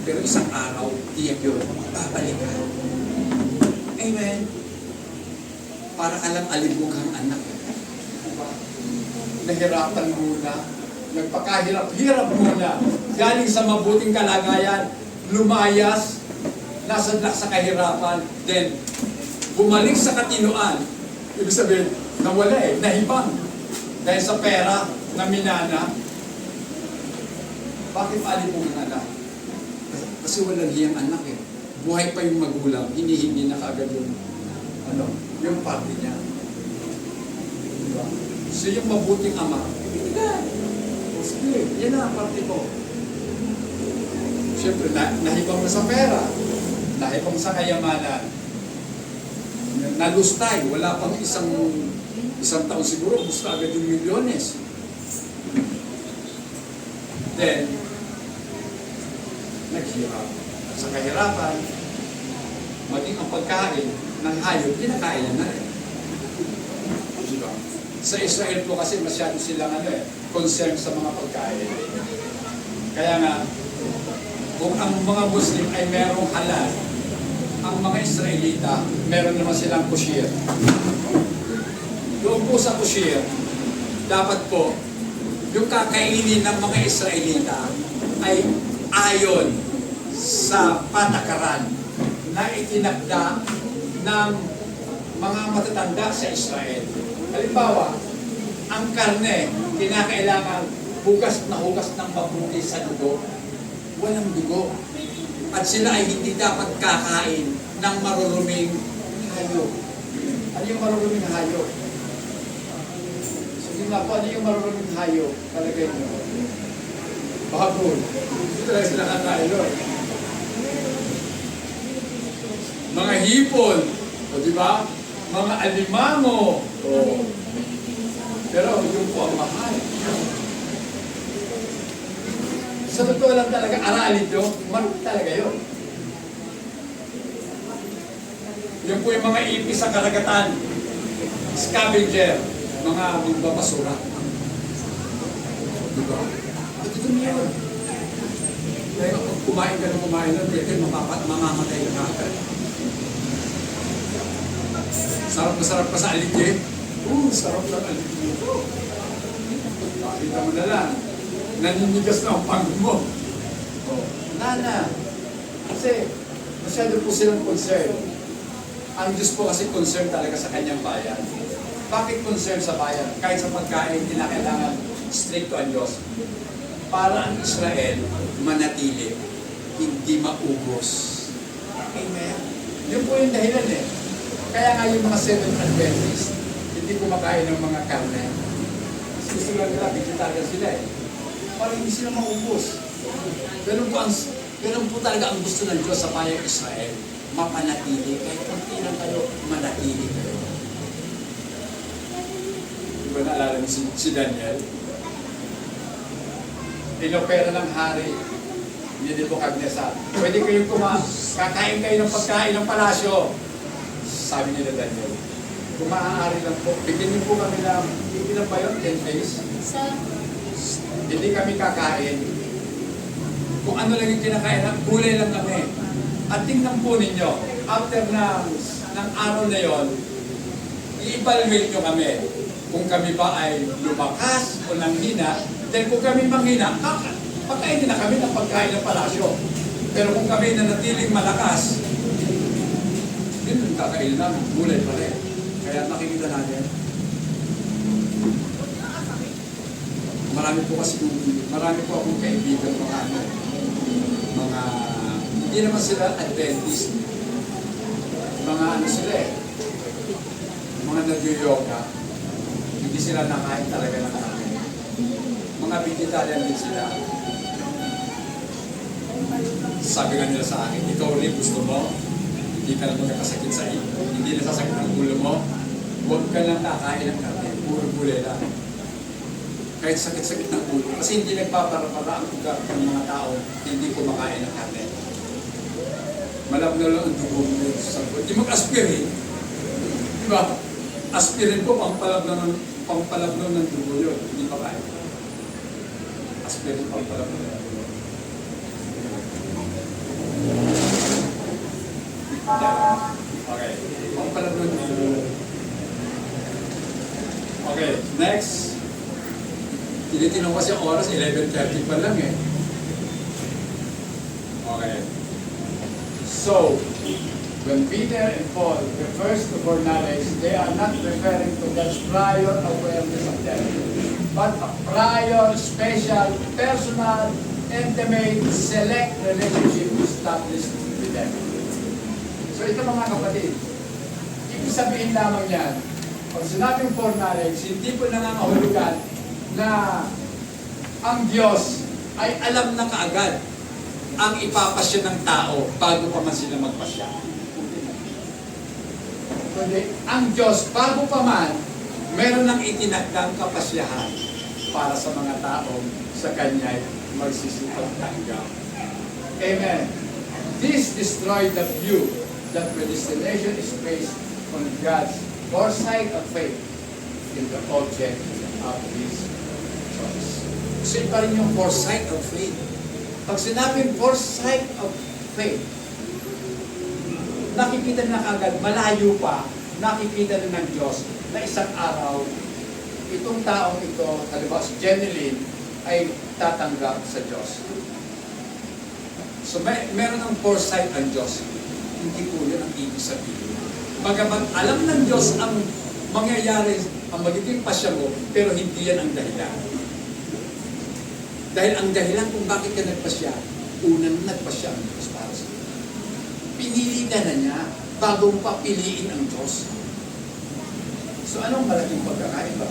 pero isang araw, tiyak yun, babalik ka. Amen. Para ka lang alibughang anak. Diba? Nahirapan muna, nagpakahirap-hirap muna, galing sa mabuting kalagayan, lumayas, nasadlak sa kahirapan, then bumalik sa katinuan. Ibig sabihin, nawala nahibang. Dahil sa pera na minana, bakit alibughang anak? Kasi walang hiyang anak Buhay pa yung magulang, hinihingi na kaagad yung parte niya. Diba? So yung mabuting ama, ibigay. Sige, yan na ang parte ko. Siyempre, nahibang na sa pera, nahibang sa kayamanan, nalustay, wala pang isang taon siguro, gusto agad yung milyones. Then, naghirap. Sa kahirapan, maging ang pagkain ng hayop, kinakain na rin. Diba? Sa Israel po kasi masyado silang concern sa mga pagkain. Kaya nga, kung ang mga Muslim ay merong halal, ang mga Israelita, meron naman silang kushir. Doon po sa kushir, dapat po, yung kakainin ng mga Israelita ay ayon sa patakaran na itinakda ng mga matatanda sa Israel. Halimbawa, ang karne, kinakailangan hugas ng mabuti sa dugo. Walang dugo. At sila ay hindi dapat kakain ng maruruming hayop. Ano yung maruruming hayop? Sige nga po, ano yung maruruming hayop? Talagay nyo. Baboy. Hindi talaga sila kakain doon. Mga hipon. O diba? Mga alimango. O. Pero yung po ang mahal. Sa totoo lang talaga, aralin nyo, marunong talaga yun. Yung po yung mga ipis sa karagatan, scavenger, mga magbabasura. Diba? Ito yun. Kaya kung kumain ka nun, pwede mamamatay ka agad. Sarap na sarap pa sa aligye. Sarap na aligye. Pakita mo na lang. Naninigas na ang pangod mo. Nana. Kasi masyado po silang concern. Ang Diyos po kasi concern talaga sa kanyang bayan. Bakit concern sa bayan? Kahit sa pagkain, kinakailangan stricto ang Diyos. Para ang Israel manatili, hindi maubos. Amen. Yun po yung dahilan Kaya nga yung mga Seventh Adventists, hindi kumakain ng mga karne. Kasi gusto lang nila, vegetarian sila para hindi sila maubos. Ganun po talaga ang gusto ng Diyos sa bayang Israel. Mapanatili. Kahit kunti lang kayo, manatili kayo. Di ba naalala mo si Daniel? Inopera ng hari ni Nebuchadnezzar. Pwede kayong kakain kayo ng pagkain ng palasyo. Sabi nila Daniel, kung maaari lang po, bigyan niyo po kami ng, ilan ba yun? 10 days? Hindi kami kakain. Kung ano lang yung kinakain, gulay lang kami. At tingnan po ninyo, after ng araw na yon, i-evaluate nyo kami. Kung kami ba ay lumakas o nanghina, then kung kami manghina, pagkainin na kami ng pagkain ng palasyo. Pero kung kami nanatiling malakas, yun yung kakainin namin, gulay pa rin. Kaya nakikita natin, marami po akong kaibigan hindi naman sila Adventist. mga ano sila eh, mga nag-yoga, hindi sila nakain talaga ng karne. Mga vegetarian din sila. Sabi nga nila sa akin, ikaw rin gusto mo, hindi ka na magkakasakit sa iyo, hindi nasasakit ang ulo mo, huwag ka lang kakain ng karne, puro gulay lang. Kahit sakit-sakit ng ulo, kasi hindi nagpapara-para ang ugat ng mga tao, hindi kumakain ng karne. Malabnaw lang ang dugo mo sa buwan. Hindi mag-aspirin. Diba? Aspirin po, pampalabnaw ng dugo yun. Hindi pa kaya. Aspirin, pampalabnaw ng dugo. Okay. Pampalabnaw ng dugo. Okay, next. Tinitinong kasi ang oras, 11:30 pa lang eh. Okay. So, when Peter and Paul refers to foreknowledge, they are not referring to God's prior awareness of them, but a prior, special, personal, intimate, select relationship established with them. So ito mga kapatid, ibig sabihin lamang yan, pag sinabing foreknowledge, hindi po nangangahulugan na ang Diyos ay alam na kaagad ang ipapasya ng tao bago pa man sila magpasya. Kundi, ang Diyos, bago pa man, meron ng itinakdang kapasyahan para sa mga taong sa Kanya magsisipag tanggap. Amen. This destroyed the view that predestination is based on God's foresight of faith in the object of His choice. So, iba rin yung foresight of faith. Pag sinabing foresight of faith, nakikita na agad, malayo pa, nakikita na ng Diyos na isang araw, itong taong ito, halimbawa si Jeneline, ay tatanggap sa Diyos. So meron ng foresight ang Diyos. Hindi po yan ang ibig sabihin. Bagamat alam ng Diyos ang mangyayari, ang magiging pasya mo, pero hindi yan ang dahilan. Dahil ang dahilan kung bakit ka nagpasya, unang nagpasya ang Diyos para sa iyo. Pinili ka na niya bago mo pa piliin ang Diyos. So anong malaking pagkakaiba?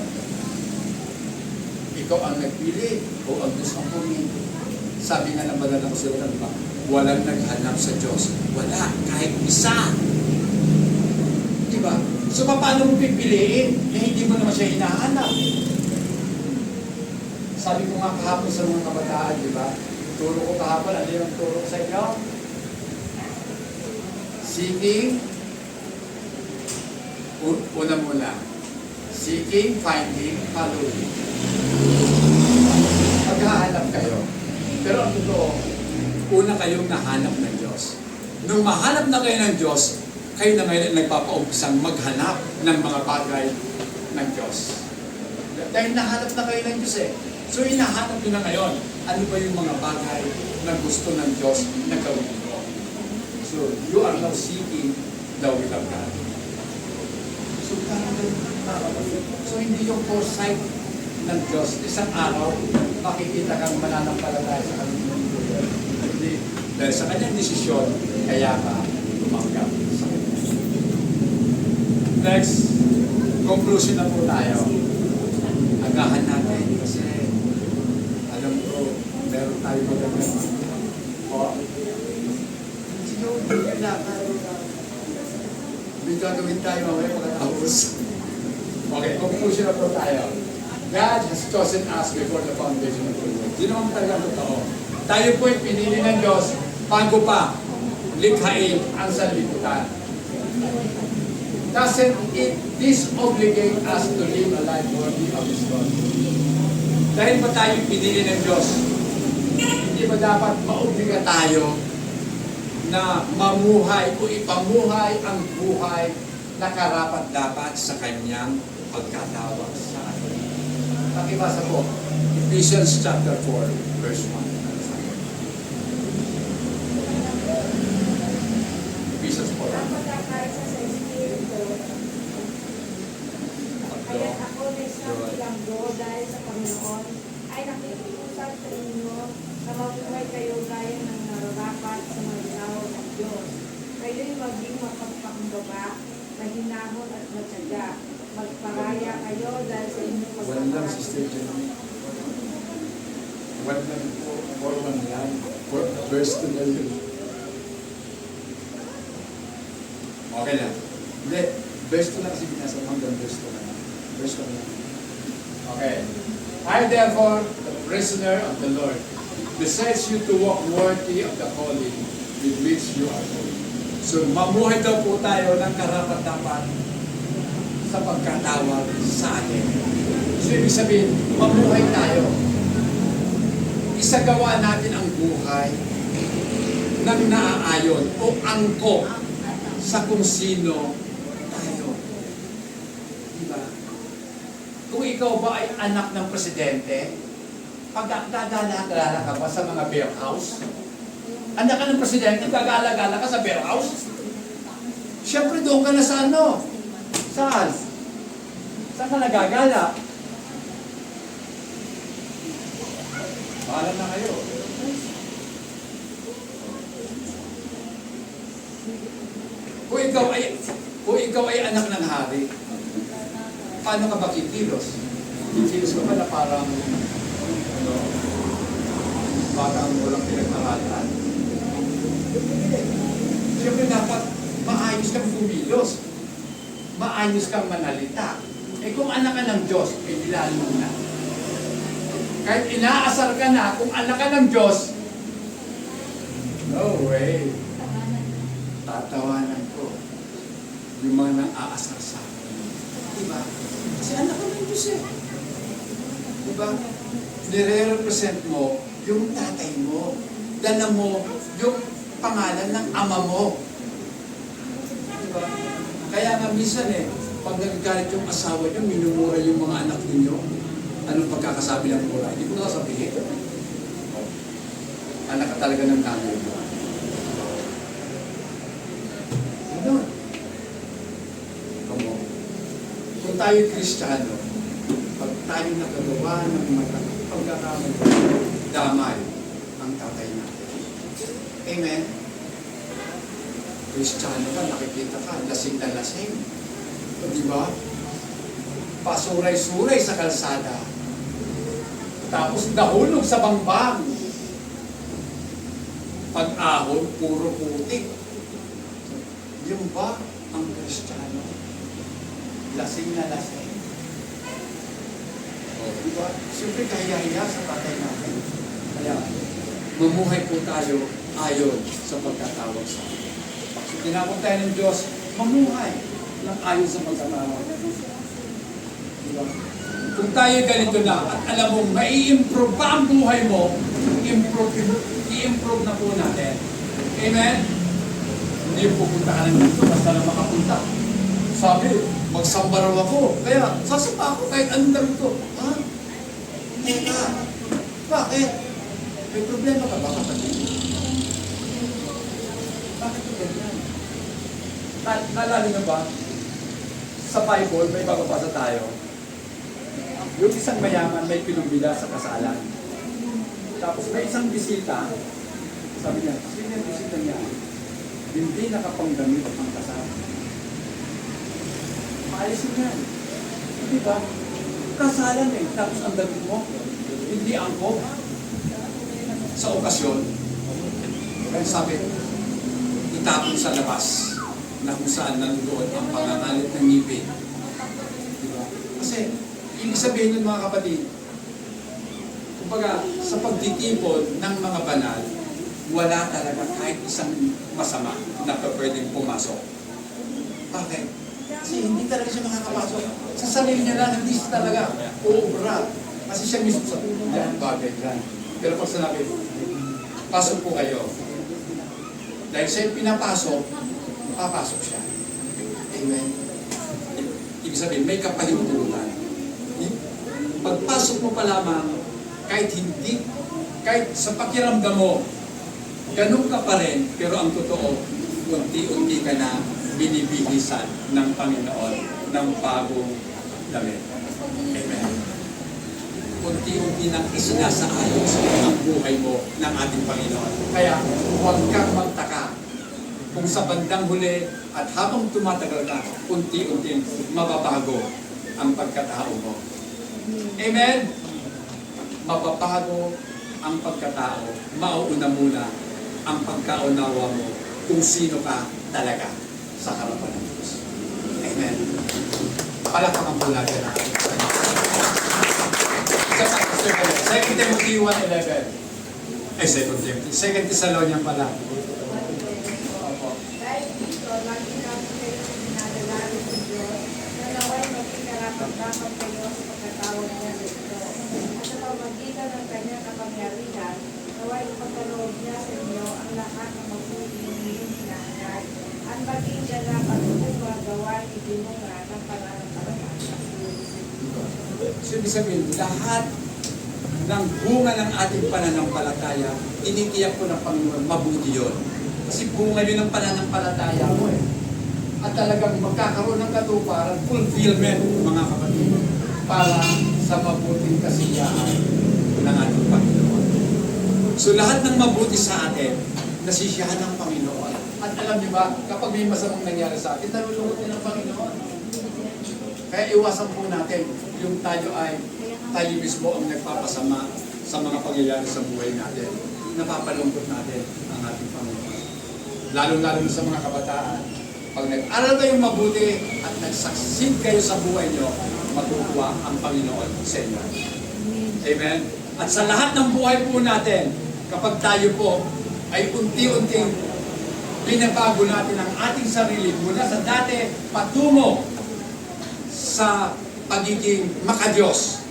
Ikaw ang nagpili o ang Diyos ang pumili? Sabi nga ng banal na kasulatan, diba? Walang naghanap sa Diyos. Wala, kahit isa. Diba? So paano mo pipiliin? Hindi mo naman siya hinahanap. Sabi ko nga kahapon sa mga kabataan, di ba? Turo ko kahapon, ano yung turo ko sa inyo? Seeking, una muna. Seeking, finding, following. Maghahanap kayo. Pero ang totoo, una kayong nahanap ng Diyos. Nung mahanap na kayo ng Diyos, kayo na ngayon nagpapaumpisang maghanap ng mga bagay ng Diyos. Dahil nahanap na kayo ng Diyos eh. So, hinahanap nyo na ngayon, ano ba yung mga bagay na gusto ng Diyos na gawin mo? So, you are now seeking the will of God. So, hindi yung foresight ng Diyos. Isang araw, makikita kang mananampalataya sa kanyang mundo. Hindi. Dahil sa kanyang desisyon, kaya ka tumanggap sa kanya. Next, conclusion na po tayo. Agahan natin kasi alam ko, meron tayo magandang o sino yung lakad? May gagawin tayo mamaya pagkatapos. Okay, conclusion na po tayo. God has chosen us before the foundation of the world. Di naman talaga totoo. Tayo po'y pinili ng Diyos bago pa likhain ang sanlibutan. Doesn't it disobligate us to live a life worthy of His God? Dahil ba tayo pinili ng Diyos, hindi ba dapat maobliga tayo na mamuhay o ipamuhay ang buhay na karapat-dapat sa Kanyang pagkatawag sa atin? Pakibasa po, Ephesians chapter 4, verse 1. Ephesians 4. Kaya't ako nagsasabi dahil sa Panginoon ay nakikiusap sa inyo na mabuhay kayo gaya ng nararapat sa mga tao ng Diyos. Kayo'y maging mapagpakmura magpakumbaba, mahinahon at matyaga. Magparaya kayo dahil sa inyong One lang, Sister Jenny. One lang po, or one lang. For personal yun. Okay lang. Hindi, verse 2 lang kasi binasa mo hanggang verse 2 lang. Verse 1 lang. Okay. I therefore, the prisoner of the Lord, beseech you to walk worthy of the calling with which you are called. So, mamuhay daw po tayo ng karapat-dapat sa pagkatawag sa atin. So, ibig sabihin, mamuhay tayo. Isagawa natin ang buhay Nang naaayon o angkop sa kung sino tayo. Diba? Kung ikaw ba ay anak ng presidente, gagala-gala ka ba sa mga bear house? Anak ka ng presidente, gagala-gala ka sa bear house? Siyempre doon ka na sa ano? Saan? Saan ka nagagala? Bahala na kayo. Kung ikaw ay anak ng hari, paano ka ba kikilos? Kikilos ka ba na parang parang walang pinag-aralan? Siyempre dapat maayos kang kumilos. Maayos kang manalita. Eh kung anak ka ng Diyos, eh dilalo mo na. Kahit inaasar ka na, kung anak ka ng Diyos, no way. Tatawanan ko yung mga nang-aasar sa akin. Diba? Kasi anak ka ng Diyos eh. Diba? Nire-represent mo yung tatay mo. Dala mo yung pangalan ng ama mo. Diba? Kaya nga minsan pag nagagalit yung asawa niyo, minumura yung mga anak ninyo, anong pagkakasabi ng mura? Hindi ko nasabihin. Anak ka talaga ng nanay mo. Ganun. Come on. Kung tayo Kristiyano, pag tayo nakagawa ng pagkakamali, damay ang tatay natin. Amen? Kristiyano ka, nakikita ka, lasing na lasing. O, di ba? Pasuray-suray sa kalsada. Tapos nahulog sa bangbang. Pag-ahon, puro putik. Yung ba ang Kristiyano? Lasing na lasing. O, di ba? Siyempre kahiya-hiya sa tatay natin. Kaya, mamuhay po tayo ayon sa pagkatawag sa atin. So, tinawag tayo ng Diyos, mamuhay ng ayon sa pagkatawag. Diba? Kung tayo ganito na at alam mo, mai-improve pa ang buhay mo, i-improve na po natin. Amen? Hindi pupunta ka lang dito, basta lang makapunta. Sabi, magsamba raw ako. Kaya, sasamba ako kahit anong damit ko. Ha? Teka, bakit? May problema ka ba kapatid? Bakit ko ganyan? Naalala nyo ba? Sa Bible, may bababasa tayo. Yung isang mayaman may pinumbida sa kasalan. Tapos may isang bisita, sabi niya, sino yung bisita niya? Hindi nakapangdamit ang kasal. Maalisin yan. Hindi ba? Kasalan tapos ang damit mo, hindi angkop. Sa okasyon, kaya sabi, itapon sa labas na kung saan nandoon ang pangangalit ng ngipin. Diba? Kasi, ibig sabihin nun mga kapatid, kumbaga, sa pagtitipon ng mga banal, wala talaga kahit isang masama na pwedeng pumasok. Bakit? Kasi hindi talaga siya makakapasok. Sa sarili niya lang, hindi siya talaga uubra. Kasi siya mismo sa bagay lang. Pero pag sinabi, pasok po kayo. Dahil siya pinapasok, papasok siya. Amen. Ibig sabihin, may kapahintulutan. Pagpasok mo pa lamang, kahit sa pakiramdam mo, ganun ka pa rin, pero ang totoo, unti-unti ka na binibihisan ng Panginoon ng bagong damit. Amen. Unti-unti nang isinasaayos ang buhay mo ng ating Panginoon. Kaya huwag kang magtaka kung kung sa bandang huli at habang tumatagal ka, unti-unting mababago ang pagkatao mo. Amen? Mababago ang pagkatao. Mauuna muna ang pagkaunawa mo kung sino ka talaga sa harapan ng Diyos. Amen. Palakpakan po natin ang ating Panginoon. Second Timothy 1:11. Ay, Second Thessalonians pala. Dahil dito, lagi namin kayo pinadalangin sa Diyos na naway maging karapat-dapat kayo sa pagkatawag niya sa ito. At sa pamagitan ng kanyang kapangyarihan, naway ipagkaloob niya sa inyo ang lahat ng mabuting inyong hinahangad at maging ganapan kung magawain ibinunga ng pananampalataya. So, ibig sabihin, lahat ng bunga ng ating pananampalataya, tinitiyak ko ng Panginoon, mabuti yun. Kasi bunga yun ng pananampalataya mo eh. At talagang magkakaroon ng katuparan, fulfillment, mga kapatid, para sa mabuting kasiyahan ng ating Panginoon. So lahat ng mabuti sa atin, nasisiyahan ng Panginoon. At alam niyo ba, kapag may masamang nangyari sa atin, nalulungkot din ng Panginoon. Kaya iwasan po natin yung tayo mismo ang nagpapasama sa mga pangyayari sa buhay natin. Napapalungkot natin ang ating Panginoon. Lalo-lalo sa mga kabataan. Pag nag-aral kayong mabuti at nagsaksid kayo sa buhay nyo, matutuwa ang Panginoon sa inyo. Amen? At sa lahat ng buhay po natin, kapag tayo po ay unti-unting binabago natin ang ating sarili mula sa dati patungo sa pagiging makadiyos,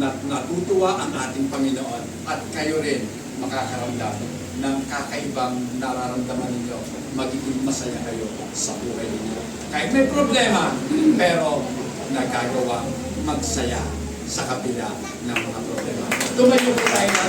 natutuwa ang ating Panginoon at kayo rin makakaramdam ng kakaibang nararamdaman ninyo, magiging masaya kayo sa buhay ninyo. Kahit may problema, pero nagagawa magsaya sa kabila ng mga problema. Tumayo po tayo na